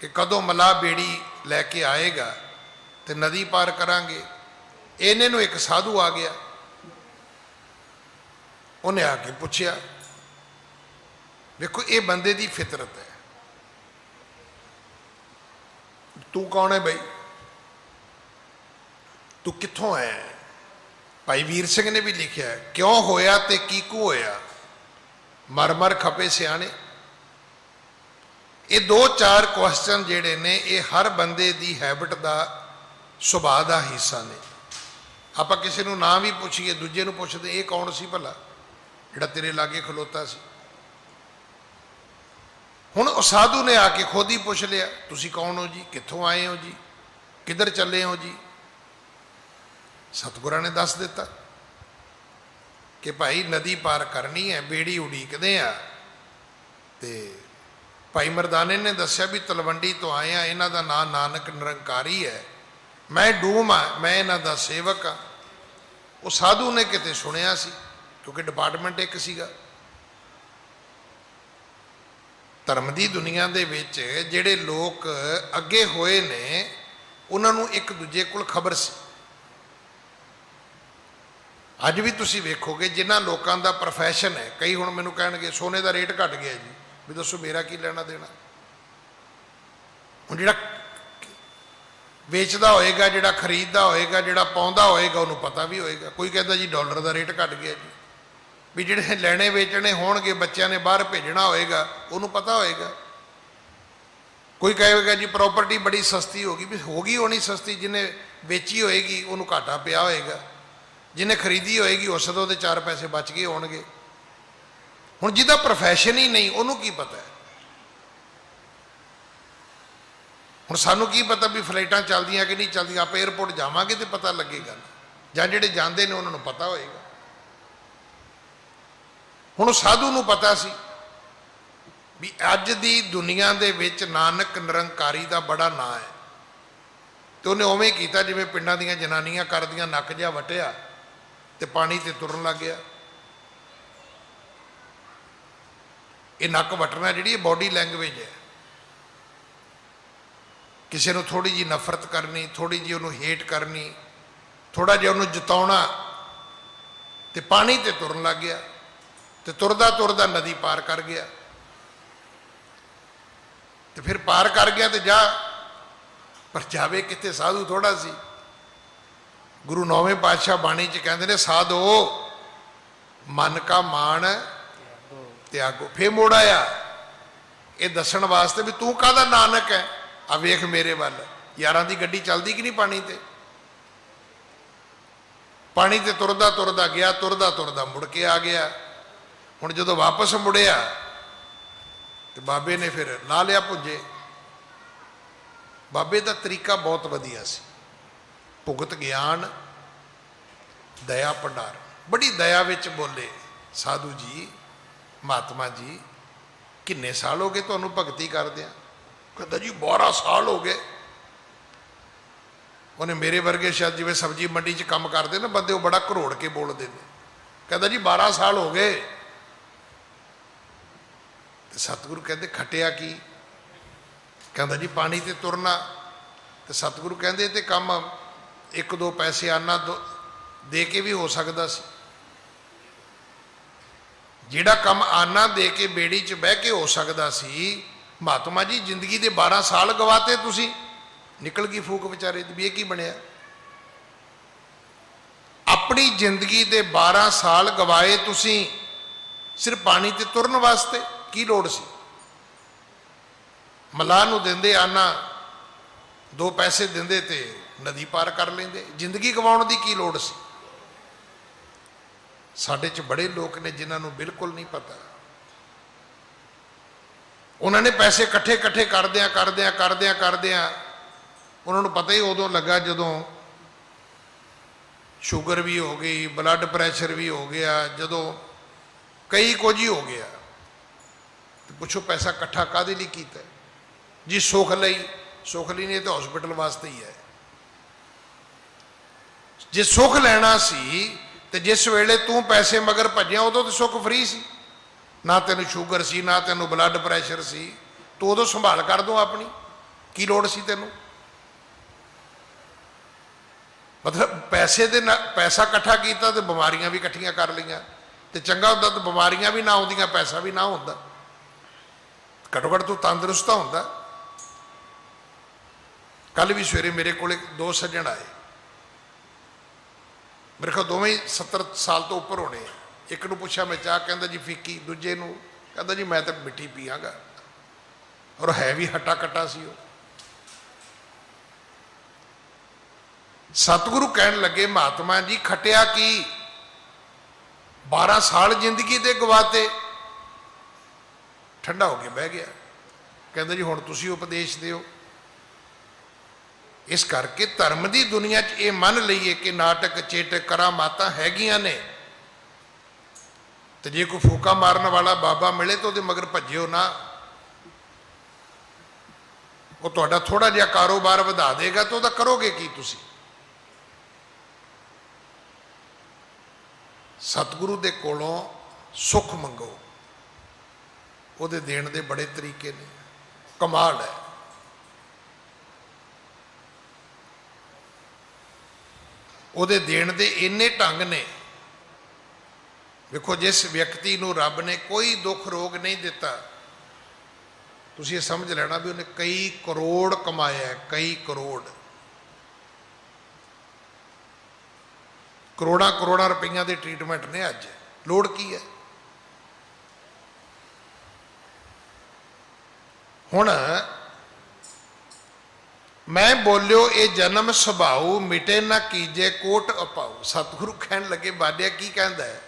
ਕਿ ਕਦੋਂ ਮਲਾਹ ਬੇੜੀ ਲੈ ਕੇ ਆਏਗਾ ਤੇ ਨਦੀ ਪਾਰ ਕਰਾਂਗੇ। ਇਹਨੇ ਨੂੰ ਇੱਕ ਸਾਧੂ ਆ ਗਿਆ, ਉਹਨੇ ਆ ਕੇ ਪੁੱਛਿਆ। ਦੇਖੋ ਇਹ ਬੰਦੇ ਦੀ ਫਿਤਰਤ ਹੈ। ਤੂੰ ਕੌਣ ਹੈ ਬਈ? ਤੂੰ ਕਿੱਥੋਂ ਆਇਆ? ਭਾਈ ਵੀਰ ਸਿੰਘ ਨੇ ਵੀ ਲਿਖਿਆ, ਕਿਉਂ ਹੋਇਆ ਤੇ ਕੀਕੂ ਹੋਇਆ, ਮਰ ਮਰ ਖਪੇ ਸਿਆਣੇ। ਇਹ ਦੋ ਚਾਰ ਕੁਐਸਚਨ ਜਿਹੜੇ ਨੇ ਇਹ ਹਰ ਬੰਦੇ ਦੀ ਹੈਬਿਟ ਦਾ, ਸੁਭਾਅ ਦਾ ਹਿੱਸਾ ਨੇ। ਆਪਾਂ ਕਿਸੇ ਨੂੰ ਨਾਂ ਵੀ ਪੁੱਛੀਏ, ਦੂਜੇ ਨੂੰ ਪੁੱਛਦੇ ਇਹ ਕੌਣ ਸੀ ਭਲਾ ਜਿਹੜਾ ਤੇਰੇ ਲਾਗੇ ਖਲੋਤਾ ਸੀ? ਹੁਣ ਉਹ ਸਾਧੂ ਨੇ ਆ ਕੇ ਖੁਦ ਹੀ ਪੁੱਛ ਲਿਆ, ਤੁਸੀਂ ਕੌਣ ਹੋ ਜੀ, ਕਿੱਥੋਂ ਆਏ ਹੋ ਜੀ, ਕਿੱਧਰ ਚੱਲੇ ਹੋ ਜੀ? ਸਤਿਗੁਰਾਂ ਨੇ ਦੱਸ ਦਿੱਤਾ ਕਿ ਭਾਈ ਨਦੀ ਪਾਰ ਕਰਨੀ ਹੈ, ਬੇੜੀ ਉਡੀਕਦੇ ਆ। ਤੇ ਭਾਈ ਮਰਦਾਨੇ ਨੇ ਦੱਸਿਆ ਵੀ ਤਲਵੰਡੀ ਤੋਂ ਆਏ ਆ, ਇਹਨਾਂ ਦਾ ਨਾਂ ਨਾਨਕ ਨਿਰੰਕਾਰੀ ਹੈ, ਮੈਂ ਡੂਮ ਆ, ਮੈਂ ਇਹਨਾਂ ਦਾ ਸੇਵਕ ਆ। ਉਹ ਸਾਧੂ ਨੇ ਕਿਤੇ ਸੁਣਿਆ ਸੀ, ਕਿਉਂਕਿ ਡਿਪਾਰਟਮੈਂਟ ਇੱਕ ਸੀਗਾ। ਧਰਮ ਦੀ ਦੁਨੀਆ ਦੇ ਵਿੱਚ ਜਿਹੜੇ ਲੋਕ ਅੱਗੇ ਹੋਏ ਨੇ ਉਹਨਾਂ ਨੂੰ ਇੱਕ ਦੂਜੇ ਕੋਲ ਖਬਰ ਸੀ। ਅੱਜ ਵੀ ਤੁਸੀਂ ਵੇਖੋਗੇ ਜਿਨ੍ਹਾਂ ਲੋਕਾਂ ਦਾ ਪ੍ਰੋਫੈਸ਼ਨ ਹੈ, ਕਈ ਹੁਣ ਮੈਨੂੰ ਕਹਿਣਗੇ ਸੋਨੇ ਦਾ ਰੇਟ ਘਟ ਗਿਆ ਜੀ, ਵੀ ਦੱਸੋ ਮੇਰਾ ਕੀ ਲੈਣਾ ਦੇਣਾ। ਹੁਣ ਜਿਹੜਾ ਵੇਚਦਾ ਹੋਏਗਾ, ਜਿਹੜਾ ਖਰੀਦਦਾ ਹੋਏਗਾ, ਜਿਹੜਾ ਪਾਉਂਦਾ ਹੋਏਗਾ ਉਹਨੂੰ ਪਤਾ ਵੀ ਹੋਏਗਾ। ਕੋਈ ਕਹਿੰਦਾ ਜੀ ਡਾਲਰ ਦਾ ਰੇਟ ਘਟ ਗਿਆ ਜੀ, ਵੀ ਜਿਹੜੇ ਲੈਣੇ ਵੇਚਣੇ ਹੋਣਗੇ, ਬੱਚਿਆਂ ਨੇ ਬਾਹਰ ਭੇਜਣਾ ਹੋਏਗਾ, ਉਹਨੂੰ ਪਤਾ ਹੋਏਗਾ। ਕੋਈ ਕਹੇਗਾ ਜੀ ਪ੍ਰਾਪਰਟੀ ਬੜੀ ਸਸਤੀ ਹੋ ਗਈ, ਵੀ ਹੋ ਗਈ ਹੋਣੀ ਸਸਤੀ, ਜਿਹਨੇ ਵੇਚੀ ਹੋਏਗੀ ਉਹਨੂੰ ਘਾਟਾ ਪਿਆ ਹੋਏਗਾ, ਜਿਹਨੇ ਖਰੀਦੀ ਹੋਏਗੀ ਉਸ ਤੋਂ ਉਹਦੇ 4 ਪੈਸੇ ਬਚ ਗਏ ਹੋਣਗੇ। ਹੁਣ ਜਿਹਦਾ ਪ੍ਰੋਫੈਸ਼ਨ ਹੀ ਨਹੀਂ ਉਹਨੂੰ ਕੀ ਪਤਾ ਹੈ? ਹੁਣ ਸਾਨੂੰ ਕੀ ਪਤਾ ਵੀ ਫਲਾਈਟਾਂ ਚੱਲਦੀਆਂ ਕਿ ਨਹੀਂ ਚੱਲਦੀਆਂ? ਆਪਾਂ 에ਅਰਪੋਰਟ ਜਾਵਾਂਗੇ ਤੇ ਪਤਾ ਲੱਗੇਗਾ, ਜਾਂ ਜਿਹੜੇ ਜਾਂਦੇ ਨੇ ਉਹਨਾਂ ਨੂੰ ਪਤਾ ਹੋਏਗਾ। ਹੁਣ ਉਹ ਸਾਧੂ ਨੂੰ ਪਤਾ ਸੀ ਵੀ ਅੱਜ ਦੀ ਦੁਨੀਆ ਦੇ ਵਿੱਚ ਨਾਨਕ ਨਿਰੰਕਾਰੀ ਦਾ ਬੜਾ ਨਾਂ ਹੈ, ਤੇ ਉਹਨੇ ਉਵੇਂ ਕੀਤਾ ਜਿਵੇਂ ਪਿੰਡਾਂ ਦੀਆਂ ਜਨਾਨੀਆਂ ਕਰਦੀਆਂ, ਨੱਕ ਜਿਹਾ ਵਟਿਆ ਤੇ ਪਾਣੀ ਤੇ ਤੁਰਨ ਲੱਗ ਗਿਆ। ਇਹ ਨੱਕ ਵਟਣਾ ਜਿਹੜੀ ਇਹ ਬਾਡੀ ਲੈਂਗੁਏਜ ਹੈ। ਕਿਸੇ ਨੂੰ ਥੋੜੀ ਜਿਹੀ ਨਫ਼ਰਤ ਕਰਨੀ, ਥੋੜੀ ਜਿਹੀ ਉਹਨੂੰ ਹੇਟ ਕਰਨੀ, ਥੋੜਾ ਜਿਹਾ ਉਹਨੂੰ ਜਿਤਾਉਣਾ, ਤੇ ਪਾਣੀ ਤੇ ਤੁਰਨ ਲੱਗ ਗਿਆ। ਤੇ ਤੁਰਦਾ ਤੁਰਦਾ ਨਦੀ ਪਾਰ ਕਰ ਗਿਆ। ਤੇ ਫਿਰ ਪਾਰ ਕਰ ਗਿਆ ਤੇ ਜਾ, ਪਰ ਜਾਵੇ ਕਿੱਥੇ? ਸਾਧੂ ਥੋੜਾ ਸੀ। ਗੁਰੂ ਨੌਵੇਂ ਪਾਤਸ਼ਾਹ ਬਾਣੀ 'ਚ ਕਹਿੰਦੇ ਨੇ ਸਾਧੋ ਮਨ ਕਾ ਮਾਣ ਤਿਆਗੋ। ਫੇਰ ਮੋੜ ਆਇਆ ਇਹ ਦੱਸਣ ਵਾਸਤੇ ਵੀ ਤੂੰ ਕਾਹਦਾ ਨਾਨਕ ਹੈ। ਆ ਵੇਖ ਮੇਰੇ ਵੱਲ, ਯਾਰਾਂ ਦੀ ਗੱਡੀ ਚੱਲਦੀ ਕਿ ਨਹੀਂ ਪਾਣੀ ਤੇ। ਪਾਣੀ ਤੇ ਤੁਰਦਾ ਤੁਰਦਾ ਗਿਆ, ਤੁਰਦਾ ਤੁਰਦਾ ਮੁੜ ਕੇ ਆ ਗਿਆ। ਹੁਣ ਜਦੋਂ ਵਾਪਸ ਮੁੜਿਆ ਤੇ ਬਾਬੇ ਨੇ ਫਿਰ ਲਾ ਲਿਆ ਪੁੱਜੇ। ਬਾਬੇ ਦਾ ਤਰੀਕਾ ਬਹੁਤ ਵਧੀਆ ਸੀ, ਭੁਗਤ ਗਿਆਨ ਦਇਆ ਭੰਡਾਰ। ਬੜੀ ਦਇਆ ਵਿੱਚ ਬੋਲੇ, ਸਾਧੂ ਜੀ ਮਹਾਤਮਾ ਜੀ ਕਿੰਨੇ ਸਾਲ ਹੋ ਗਏ ਤੁਹਾਨੂੰ ਭਗਤੀ ਕਰਦਿਆਂ। ਕਹਿੰਦਾ ਜੀ 12 ਸਾਲ ਹੋ ਗਏ। ਉਹਨੇ ਮੇਰੇ ਵਰਗੇ ਸ਼ਾਇਦ ਜਿਵੇਂ ਸਬਜ਼ੀ ਮੰਡੀ 'ਚ ਕੰਮ ਕਰਦੇ ਨਾ ਬੰਦੇ, ਉਹ ਬੜਾ ਘਰੋੜ ਕੇ ਬੋਲਦੇ ਨੇ। ਕਹਿੰਦਾ ਜੀ 12 ਸਾਲ ਹੋ ਗਏ। ਤੇ ਸਤਿਗੁਰੂ ਕਹਿੰਦੇ ਖਟਿਆ ਕੀ। ਕਹਿੰਦਾ ਜੀ ਪਾਣੀ ਤੇ ਤੁਰਨਾ। ਤੇ ਸਤਿਗੁਰੂ ਕਹਿੰਦੇ ਤੇ ਕੰਮ 1-2 ਪੈਸੇ ਆਨਾ ਦੇ ਕੇ ਵੀ ਹੋ ਸਕਦਾ ਸੀ। ਜਿਹੜਾ ਕੰਮ ਆਨਾ ਦੇ ਕੇ ਬੇੜੀ 'ਚ ਬਹਿ ਕੇ ਹੋ ਸਕਦਾ ਸੀ, ਮਹਾਤਮਾ ਜੀ ਜ਼ਿੰਦਗੀ ਦੇ 12 ਸਾਲ ਗਵਾਤੇ ਤੁਸੀਂ। ਨਿਕਲ ਗਈ ਫੂਕ ਵਿਚਾਰੇ ਦੀ ਵੀ ਇਹ ਕੀ ਬਣਿਆ। ਆਪਣੀ ਜ਼ਿੰਦਗੀ ਦੇ 12 ਸਾਲ ਗਵਾਏ ਤੁਸੀਂ ਸਿਰਫ ਪਾਣੀ ਤੇ ਤੁਰਨ ਵਾਸਤੇ। ਕੀ ਲੋੜ ਸੀ। ਮਲਾਹ ਨੂੰ ਦਿੰਦੇ ਆਨਾ, 2 ਪੈਸੇ ਦਿੰਦੇ ਤੇ ਨਦੀ ਪਾਰ ਕਰ ਲੈਂਦੇ। ਜ਼ਿੰਦਗੀ ਗਵਾਉਣ ਦੀ ਕੀ ਲੋੜ ਸੀ। ਸਾਡੇ 'ਚ ਬੜੇ ਲੋਕ ਨੇ ਜਿਨ੍ਹਾਂ ਨੂੰ ਬਿਲਕੁਲ ਨਹੀਂ ਪਤਾ। ਉਹਨਾਂ ਨੇ ਪੈਸੇ ਇਕੱਠੇ ਕਰਦਿਆਂ ਉਹਨਾਂ ਨੂੰ ਪਤਾ ਹੀ ਉਦੋਂ ਲੱਗਾ ਜਦੋਂ ਸ਼ੂਗਰ ਵੀ ਹੋ ਗਈ, ਬਲੱਡ ਪ੍ਰੈਸ਼ਰ ਵੀ ਹੋ ਗਿਆ, ਜਦੋਂ ਕਈ ਕੁਝ ਹੀ ਹੋ ਗਿਆ। ਤੇ ਪੁੱਛੋ ਪੈਸਾ ਇਕੱਠਾ ਕਾਹਦੇ ਲਈ ਕੀਤਾ ਜੀ। ਸੁੱਖ ਲਈ। ਸੁੱਖ ਲਈ ਨਹੀਂ, ਤਾਂ ਹਸਪੀਟਲ ਵਾਸਤੇ ਹੀ ਹੈ। ਜੇ ਸੁੱਖ ਲੈਣਾ ਸੀ ਤੇ ਜਿਸ ਵੇਲੇ ਤੂੰ ਪੈਸੇ ਮਗਰ ਭੱਜਿਆ ਉਦੋਂ ਤਾਂ ਸੁੱਖ ਫ੍ਰੀ ਸੀ। ਨਾ ਤੈਨੂੰ ਸ਼ੂਗਰ ਸੀ, ਨਾ ਤੈਨੂੰ ਬਲੱਡ ਪ੍ਰੈਸ਼ਰ ਸੀ। ਤੂੰ ਉਦੋਂ ਸੰਭਾਲ ਕਰ ਦੋ ਆਪਣੀ। ਕੀ ਲੋੜ ਸੀ ਤੈਨੂੰ। ਮਤਲਬ ਪੈਸੇ ਦੇ ਨਾਲ ਪੈਸਾ ਇਕੱਠਾ ਕੀਤਾ ਤੇ ਬਿਮਾਰੀਆਂ ਵੀ ਇਕੱਠੀਆਂ ਕਰ ਲਈਆਂ। ਤੇ ਚੰਗਾ ਹੁੰਦਾ ਤਾਂ ਬਿਮਾਰੀਆਂ ਵੀ ਨਾ ਆਉਂਦੀਆਂ, ਪੈਸਾ ਵੀ ਨਾ ਹੁੰਦਾ। ਘੱਟੋ ਘੱਟ ਤੂੰ ਤੰਦਰੁਸਤ ਤਾਂ ਹੁੰਦਾ। ਕੱਲ ਵੀ ਸਵੇਰੇ ਮੇਰੇ ਕੋਲ 2 ਸੱਜਣ ਆਏ। ਮੇਰੇ ਕੋਲ ਦੋਵੇਂ ਹੀ 70 ਸਾਲ ਤੋਂ ਉੱਪਰ ਹੋਣੇ। ਇੱਕ ਨੂੰ ਪੁੱਛਿਆ ਮੈਂ ਚਾਹ, ਕਹਿੰਦਾ ਜੀ ਫੀਕੀ। ਦੂਜੇ ਨੂੰ ਕਹਿੰਦਾ ਜੀ ਮੈਂ ਤਾਂ ਮਿੱਠੀ ਪੀਆਂਗਾ। ਔਰ ਹੈ ਵੀ ਹੱਟਾ ਕੱਟਾ ਸੀ ਉਹ। ਸਤਿਗੁਰੂ ਕਹਿਣ ਲੱਗੇ ਮਹਾਤਮਾ ਜੀ ਖਟਿਆ ਕੀ। 12 ਸਾਲ ਜ਼ਿੰਦਗੀ ਦੇ ਗਵਾਤੇ। ਠੰਡਾ ਹੋ ਕੇ ਬਹਿ ਗਿਆ। ਕਹਿੰਦਾ ਜੀ ਹੁਣ ਤੁਸੀਂ ਉਪਦੇਸ਼ ਦਿਓ। ਇਸ ਕਰਕੇ ਧਰਮ ਦੀ ਦੁਨੀਆ 'ਚ ਇਹ ਮੰਨ ਲਈਏ ਕਿ ਨਾਟਕ ਚੇਟਕ ਕਰਾਮਾਤਾਂ ਹੈਗੀਆਂ ਨੇ। ਤੇ ਜੇ ਕੋਈ ਫੂਕਾ ਮਾਰਨ ਵਾਲਾ ਬਾਬਾ ਮਿਲੇ ਤਾਂ ਉਹਦੇ ਮਗਰ ਭੱਜਿਓ ਨਾ। ਉਹ ਤੁਹਾਡਾ ਥੋੜਾ ਜਿਹਾ ਕਾਰੋਬਾਰ ਵਧਾ ਦੇਗਾ ਤਾਂ ਉਹਦਾ ਕਰੋਗੇ ਕੀ ਤੁਸੀਂ। ਸਤਿਗੁਰੂ ਦੇ ਕੋਲੋਂ ਸੁੱਖ ਮੰਗੋ। ਉਹਦੇ ਦੇਣ ਦੇ ਬੜੇ ਤਰੀਕੇ ਨੇ, ਕਮਾਲ ਹੈ। ਉਹਦੇ ਦੇਣ ਦੇ ਇੰਨੇ ਢੰਗ ਨੇ। ਵੇਖੋ ਜਿਸ ਵਿਅਕਤੀ ਨੂੰ ਰੱਬ ਨੇ ਕੋਈ ਦੁੱਖ ਰੋਗ ਨਹੀਂ ਦਿੱਤਾ, ਤੁਸੀਂ ਇਹ ਸਮਝ ਲੈਣਾ ਵੀ ਉਹਨੇ ਕਈ ਕਰੋੜ ਕਮਾਇਆ। ਕਈ ਕਰੋੜਾਂ ਰੁਪਈਆਂ ਦੇ ਟ੍ਰੀਟਮੈਂਟ ਨੇ ਅੱਜ। ਲੋੜ ਕੀ ਹੈ। ਹੁਣ ਮੈਂ ਬੋਲਿਓ ਇਹ ਜਨਮ ਸੁਭਾਉ ਮਿਟੇ ਨਾ ਕੀਜੇ ਕੋਟ ਅਪਾਉ। ਸਤਿਗੁਰੂ ਕਹਿਣ ਲੱਗੇ ਬਾਲਿਆ ਕੀ ਕਹਿੰਦਾ ਹੈ।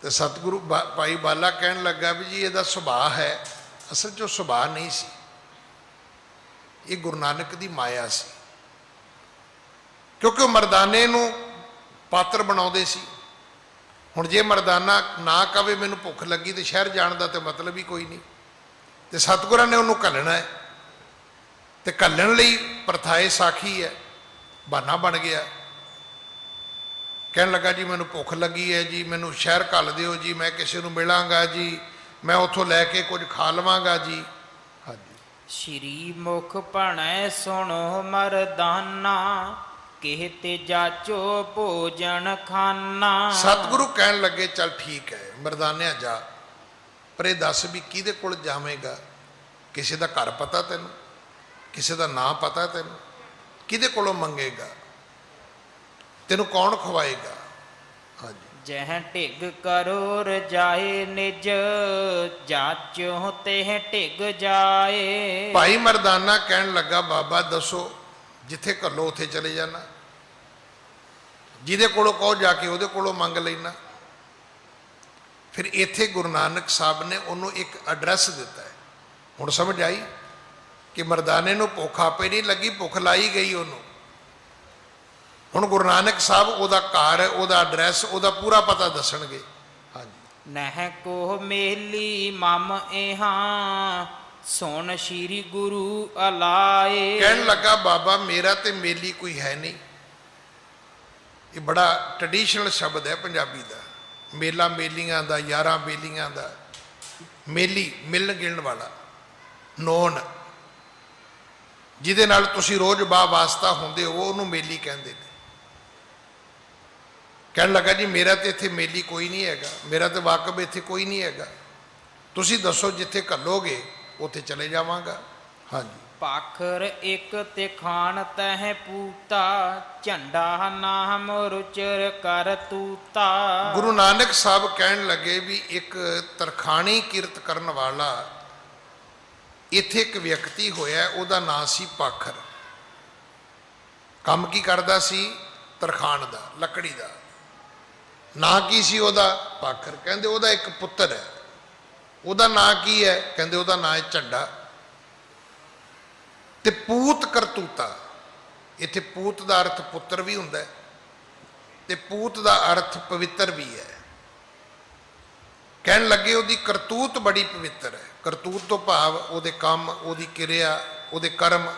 ਤੇ ਸਤਿਗੁਰੂ ਭਾਈ ਬਾਲਾ ਕਹਿਣ ਲੱਗਾ ਵੀ ਜੀ ਇਹਦਾ ਸੁਭਾਅ ਹੈ। ਅਸਲ 'ਚ ਉਹ ਸੁਭਾਅ ਨਹੀਂ ਸੀ, ਇਹ ਗੁਰੂ ਨਾਨਕ ਦੀ ਮਾਇਆ ਸੀ। ਕਿਉਂਕਿ ਉਹ ਮਰਦਾਨੇ ਨੂੰ ਪਾਤਰ ਬਣਾਉਂਦੇ ਸੀ। ਹੁਣ ਜੇ ਮਰਦਾਨਾ ਨਾ ਕਵੇ ਮੈਨੂੰ ਭੁੱਖ ਲੱਗੀ ਤੇ ਸ਼ਹਿਰ ਜਾਣ ਦਾ ਤੇ ਮਤਲਬ ਹੀ ਕੋਈ ਨਹੀਂ। ਤੇ ਸਤਿਗੁਰਾਂ ਨੇ ਉਹਨੂੰ ਘੱਲਣਾ ਹੈ। ਤੇ ਘੱਲਣ ਲਈ ਪ੍ਰਥਾਏ ਸਾਖੀ ਹੈ, ਬਹਾਨਾ ਬਣ ਗਿਆ। ਕਹਿਣ ਲੱਗਾ ਜੀ ਮੈਨੂੰ ਭੁੱਖ ਲੱਗੀ ਹੈ ਜੀ, ਮੈਨੂੰ ਸ਼ਹਿਰ ਘੱਲ ਦਿਓ ਜੀ, ਮੈਂ ਕਿਸੇ ਨੂੰ ਮਿਲਾਂਗਾ ਜੀ, ਮੈਂ ਉੱਥੋਂ ਲੈ ਕੇ ਕੁਝ ਖਾ ਲਵਾਂਗਾ ਜੀ। ਹਾਂਜੀ। ਸ਼੍ਰੀ ਮੁਖ ਭਣੈ ਸੁਣੋ ਮਰਦਾਨਾ, ਕਿਹ ਤੇ ਜਾਚੋ ਭੋਜਨ ਖਾਨਾ। ਸਤਿਗੁਰੂ ਕਹਿਣ ਲੱਗੇ ਚੱਲ ਠੀਕ ਹੈ ਮਰਦਾਨਿਆ ਜਾ, ਪਰ ਇਹ ਦੱਸ ਵੀ ਕਿਹਦੇ ਕੋਲ ਜਾਵੇਂਗਾ। ਕਿਸੇ ਦਾ ਘਰ ਪਤਾ ਤੈਨੂੰ, ਕਿਸੇ ਦਾ ਨਾਂ ਪਤਾ ਤੈਨੂੰ, ਕਿਹਦੇ ਕੋਲੋਂ ਮੰਗੇਗਾ। ਤੈਨੂੰ ਕੌਣ ਖਵਾਏਗਾ? ਹਾਂਜੀ, ਜਹ ਢਿਗ ਕਰੋ ਰਜਾਏ ਨਿਜ, ਜਾਚੋ ਤeh ਢਿਗ ਜਾਏ। ਭਾਈ ਮਰਦਾਨਾ ਕਹਿਣ ਲੱਗਾ, ਬਾਬਾ ਦੱਸੋ, ਜਿੱਥੇ ਘੱਲੋ ਉੱਥੇ ਚਲੇ ਜਾਣਾ, ਜਿਹਦੇ ਕੋਲੋਂ ਕਹੋ ਜਾ ਕੇ ਉਹਦੇ ਕੋਲੋਂ ਮੰਗ ਲੈਣਾ। ਫਿਰ ਇੱਥੇ ਗੁਰੂ ਨਾਨਕ ਸਾਹਿਬ ਨੇ ਉਹਨੂੰ ਇੱਕ ਐਡਰੈਸ ਦਿੱਤਾ ਹੈ। ਹੁਣ ਸਮਝ ਆਈ ਕਿ ਮਰਦਾਨੇ ਨੂੰ ਭੁੱਖ ਆਪੇ ਨਹੀਂ ਲੱਗੀ, ਭੁੱਖ ਲਾਈ ਗਈ ਉਹਨੂੰ। ਹੁਣ ਗੁਰੂ ਨਾਨਕ ਸਾਹਿਬ ਉਹਦਾ ਘਰ, ਉਹਦਾ ਐਡਰੈਸ, ਉਹਦਾ ਪੂਰਾ ਪਤਾ ਦੱਸਣਗੇ। ਹਾਂਜੀ, ਨਹਿ ਕੋ ਮੇਲੀ ਮਮ ਇਹਾਂ, ਸੁਣ ਸ਼੍ਰੀ ਗੁਰੂ ਅਲਾਏ। ਕਹਿਣ ਲੱਗਾ, ਬਾਬਾ ਮੇਰਾ ਤੇ ਮੇਲੀ ਕੋਈ ਹੈ ਨਹੀਂ। ਇਹ ਬੜਾ ਟ੍ਰੈਡੀਸ਼ਨਲ ਸ਼ਬਦ ਹੈ ਪੰਜਾਬੀ ਦਾ, ਮੇਲਾ ਮੇਲੀਆਂ ਦਾ, ਯਾਰਾਂ ਬੇਲੀਆਂ ਦਾ। ਮੇਲੀ ਮਿਲਣ ਗਿਲਣ ਵਾਲਾ, ਨੋਨ, ਜਿਹਦੇ ਨਾਲ ਤੁਸੀਂ ਰੋਜ਼ ਵਾਸਤਾ ਹੁੰਦੇ ਹੋ, ਉਹਨੂੰ ਮੇਲੀ ਕਹਿੰਦੇ ਨੇ। ਕਹਿਣ ਲੱਗਾ, ਜੀ ਮੇਰਾ ਤੇ ਇੱਥੇ ਮੇਲੀ ਕੋਈ ਨਹੀਂ ਹੈਗਾ, ਮੇਰਾ ਤੇ ਵਾਕਬ ਇੱਥੇ ਕੋਈ ਨਹੀਂ ਹੈਗਾ। ਤੁਸੀਂ ਦੱਸੋ, ਜਿੱਥੇ ਘੱਲੋਗੇ ਉੱਥੇ ਚਲੇ ਜਾਵਾਂਗਾ। ਹਾਂਜੀ, ਪਾਖਰ ਇੱਕ ਤੇ ਖਾਨ ਤਹਿ ਪੂਤਾ, ਝੰਡਾ ਨਾਮ ਰੁਚਰ ਕਰ ਤੂਤਾ। ਗੁਰੂ ਨਾਨਕ ਸਾਹਿਬ ਕਹਿਣ ਲੱਗੇ ਵੀ ਇੱਕ ਤਰਖਾਣੀ ਕਿਰਤ ਕਰਨ ਵਾਲਾ ਇੱਥੇ ਇੱਕ ਵਿਅਕਤੀ ਹੋਇਆ, ਉਹਦਾ ਨਾਂ ਸੀ ਪਾਖਰ। ਕੰਮ ਕੀ ਕਰਦਾ ਸੀ? ਤਰਖਾਣ ਦਾ, ਲੱਕੜੀ ਦਾ। ਨਾਂ ਕੀ ਸੀ ਉਹਦਾ? ਪਾਖਰ। ਕਹਿੰਦੇ ਉਹਦਾ ਇੱਕ ਪੁੱਤਰ ਹੈ, ਉਹਦਾ ਨਾਂ ਕੀ ਹੈ? ਕਹਿੰਦੇ ਉਹਦਾ ਨਾਂ ਹੈ ਝੰਡਾ। ਤੇ ਪੂਤ ਕਰਤੂਤਾ, ਇੱਥੇ ਪੂਤ ਦਾ ਅਰਥ ਪੁੱਤਰ ਵੀ ਹੁੰਦਾ ਹੈ ਤੇ ਪੂਤ ਦਾ ਅਰਥ ਪਵਿੱਤਰ ਵੀ ਹੈ। ਕਹਿਣ ਲੱਗੇ, ਉਹਦੀ ਕਰਤੂਤ ਬੜੀ ਪਵਿੱਤਰ ਹੈ। ਕਰਤੂਤ ਤੋਂ ਭਾਵ ਉਹਦੇ ਕੰਮ, ਉਹਦੀ ਕਿਰਿਆ, ਉਹਦੇ ਕਰਮ,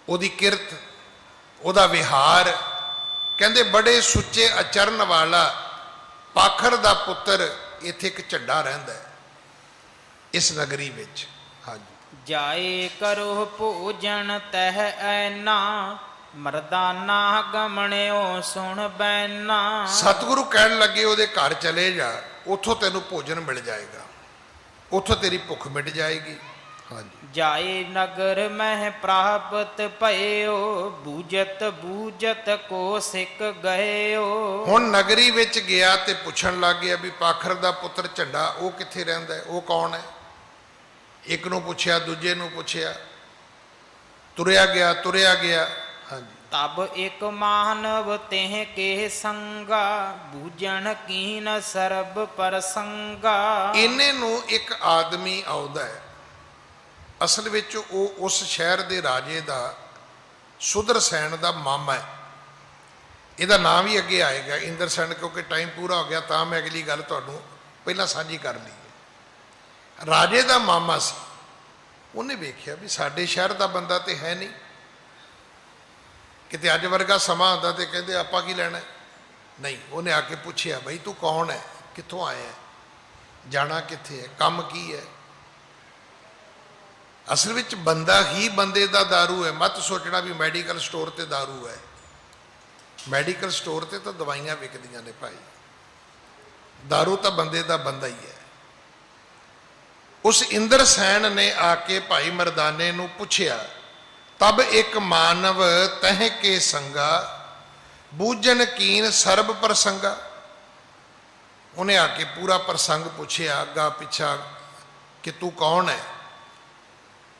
ਉਹਦੀ ਕਿਰਤ, ਉਹਦਾ ਵਿਹਾਰ। ਕਹਿੰਦੇ ਬੜੇ ਸੁੱਚੇ ਆਚਰਨ ਵਾਲਾ ਪਾਖਰ ਦਾ ਪੁੱਤਰ ਇੱਥੇ ਇੱਕ ਝੰਡਾ ਰਹਿੰਦਾ ਹੈ ਇਸ ਨਗਰੀ ਵਿੱਚ। ਹਾਂਜੀ, ਜਾਏ ਕਰੋ ਭੋਜਨ ਤਹ ਐਨਾ, ਮਰਦਾਨਾ ਗਮਣਿਓ ਸੁਣ ਬੈਨਾ। ਸਤਿਗੁਰੂ ਕਹਿਣ ਲੱਗੇ, ਉਹਦੇ ਘਰ ਚਲੇ ਜਾ, ਉੱਥੋਂ ਤੈਨੂੰ ਭੋਜਨ ਮਿਲ ਜਾਏਗਾ, ਉੱਥੋਂ ਤੇਰੀ ਭੁੱਖ ਮਿਟ ਜਾਏਗੀ। ਹਾਂਜੀ, ਜਾਏ ਨਗਰ ਮਹਿ ਪ੍ਰਾਪਤ ਭਇਓ, ਬੂਜਤ ਬੂਜਤ ਕੋ ਸਿੱਖ ਗਇਓ। ਹੁਣ ਨਗਰੀ ਵਿੱਚ ਗਿਆ ਤੇ ਪੁੱਛਣ ਲੱਗ ਗਿਆ ਵੀ ਪਾਖਰ ਦਾ ਪੁੱਤਰ ਝੰਡਾ ਉਹ ਕਿੱਥੇ ਰਹਿੰਦਾ ਹੈ, ਉਹ ਕੌਣ ਹੈ? ਇੱਕ ਨੂੰ ਪੁੱਛਿਆ, ਦੂਜੇ ਨੂੰ ਪੁੱਛਿਆ, ਤੁਰਿਆ ਗਿਆ, ਤੁਰਿਆ ਗਿਆ। ਹਾਂਜੀ, ਤਬ ਇੱਕ ਮਾਨਵ ਤਹਿ ਕੇ ਸੰਗਾ, ਬੂਝਣ ਕੀਨ ਸਰਬ ਪ੍ਰਸੰਗਾ। ਇਹਨੇ ਨੂੰ ਇੱਕ ਆਦਮੀ ਆਉਂਦਾ ਹੈ, ਅਸਲ ਵਿੱਚ ਉਹ ਉਸ ਸ਼ਹਿਰ ਦੇ ਰਾਜੇ ਦਾ, ਸੁਦਰਸੈਨ ਦਾ ਮਾਮਾ ਹੈ। ਇਹਦਾ ਨਾਮ ਵੀ ਅੱਗੇ ਆਏਗਾ, ਇੰਦਰਸੈਨ। ਕਿਉਂਕਿ ਟਾਈਮ ਪੂਰਾ ਹੋ ਗਿਆ ਤਾਂ ਮੈਂ ਅਗਲੀ ਗੱਲ ਤੁਹਾਨੂੰ ਪਹਿਲਾਂ ਸਾਂਝੀ ਕਰ ਲਈ। ਰਾਜੇ ਦਾ ਮਾਮਾ ਸੀ। ਉਹਨੇ ਵੇਖਿਆ ਵੀ ਸਾਡੇ ਸ਼ਹਿਰ ਦਾ ਬੰਦਾ ਤੇ ਹੈ ਨਹੀਂ। ਕਿਤੇ ਅੱਜ ਵਰਗਾ ਸਮਾਂ ਆਉਂਦਾ ਤੇ ਕਹਿੰਦੇ ਆਪਾਂ ਕੀ ਲੈਣਾ? ਨਹੀਂ, ਉਹਨੇ ਆ ਕੇ ਪੁੱਛਿਆ, ਬਈ ਤੂੰ ਕੌਣ ਹੈ, ਕਿੱਥੋਂ ਆਇਆ, ਜਾਣਾ ਕਿੱਥੇ ਹੈ, ਕੰਮ ਕੀ ਹੈ? ਅਸਲ ਵਿੱਚ ਬੰਦਾ ਹੀ ਬੰਦੇ ਦਾ ਦਾਰੂ ਹੈ। ਮਤ ਸੋਚਣਾ ਵੀ ਮੈਡੀਕਲ ਸਟੋਰ ਤੇ ਦਾਰੂ ਹੈ। ਮੈਡੀਕਲ ਸਟੋਰ ਤੇ ਤਾਂ ਦਵਾਈਆਂ ਵਿਕਦੀਆਂ ਨੇ ਭਾਈ, ਦਾਰੂ ਤਾਂ ਬੰਦੇ ਦਾ ਬੰਦਾ ਹੀ ਹੈ। ਉਸ ਇੰਦਰਸੈਨ ਨੇ ਆ ਕੇ ਭਾਈ ਮਰਦਾਨੇ ਨੂੰ ਪੁੱਛਿਆ, ਤਬ ਇੱਕ ਮਾਨਵ ਤਹਿ ਕੇ ਸੰਗਾ, ਬੂਝਣ ਕੀਨ ਸਰਬ ਪ੍ਰਸੰਗਾ। ਉਹਨੇ ਆ ਕੇ ਪੂਰਾ ਪ੍ਰਸੰਗ ਪੁੱਛਿਆ, ਅੱਗਾ ਪਿੱਛਾ, ਕਿ ਤੂੰ ਕੌਣ ਹੈ?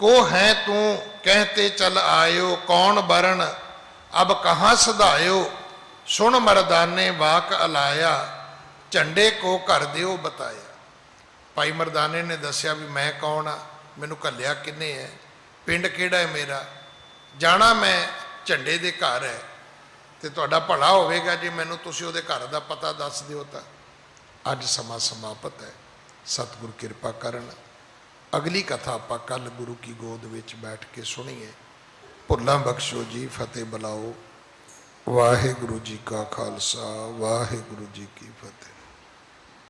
ਕੋ ਹੈ ਤੂੰ ਕਹਿਤੇ ਚਲ ਆਇਓ, ਕੌਣ ਬਰਨ ਅਬ ਕਹਾਂ ਸਧਾਇਓ। ਸੁਣ ਮਰਦਾਨੇ ਵਾਕ ਅਲਾਇਆ, ਝੰਡੇ ਕੋ ਘਰ ਦਿਓ ਬਤਾਇਆ। ਭਾਈ ਮਰਦਾਨੇ ਨੇ ਦੱਸਿਆ ਵੀ ਮੈਂ ਕੌਣ ਆ, ਮੈਨੂੰ ਘੱਲਿਆ ਕਿੰਨੇ ਹੈ, ਪਿੰਡ ਕਿਹੜਾ ਹੈ ਮੇਰਾ, ਜਾਣਾ ਮੈਂ ਝੰਡੇ ਦੇ ਘਰ ਹੈ, ਤੇ ਤੁਹਾਡਾ ਭਲਾ ਹੋਵੇਗਾ ਜੇ ਮੈਨੂੰ ਤੁਸੀਂ ਉਹਦੇ ਘਰ ਦਾ ਪਤਾ ਦੱਸ ਦਿਓ। ਤਾਂ ਅੱਜ ਸਮਾਂ ਸਮਾਪਤ ਹੈ। ਸਤਿਗੁਰ ਕਿਰਪਾ ਕਰਨ। ਅਗਲੀ ਕਥਾ ਆਪਾਂ ਕੱਲ ਗੁਰੂ ਕੀ ਗੋਦ ਵਿੱਚ ਬੈਠ ਕੇ ਸੁਣੀਏ। ਭੁੱਲਾਂ ਬਖਸ਼ੋ ਜੀ, ਫਤਿਹ ਬੁਲਾਓ। ਵਾਹਿਗੁਰੂ ਜੀ ਕਾ ਖਾਲਸਾ, ਵਾਹਿਗੁਰੂ ਜੀ ਕੀ ਫਤਿਹ।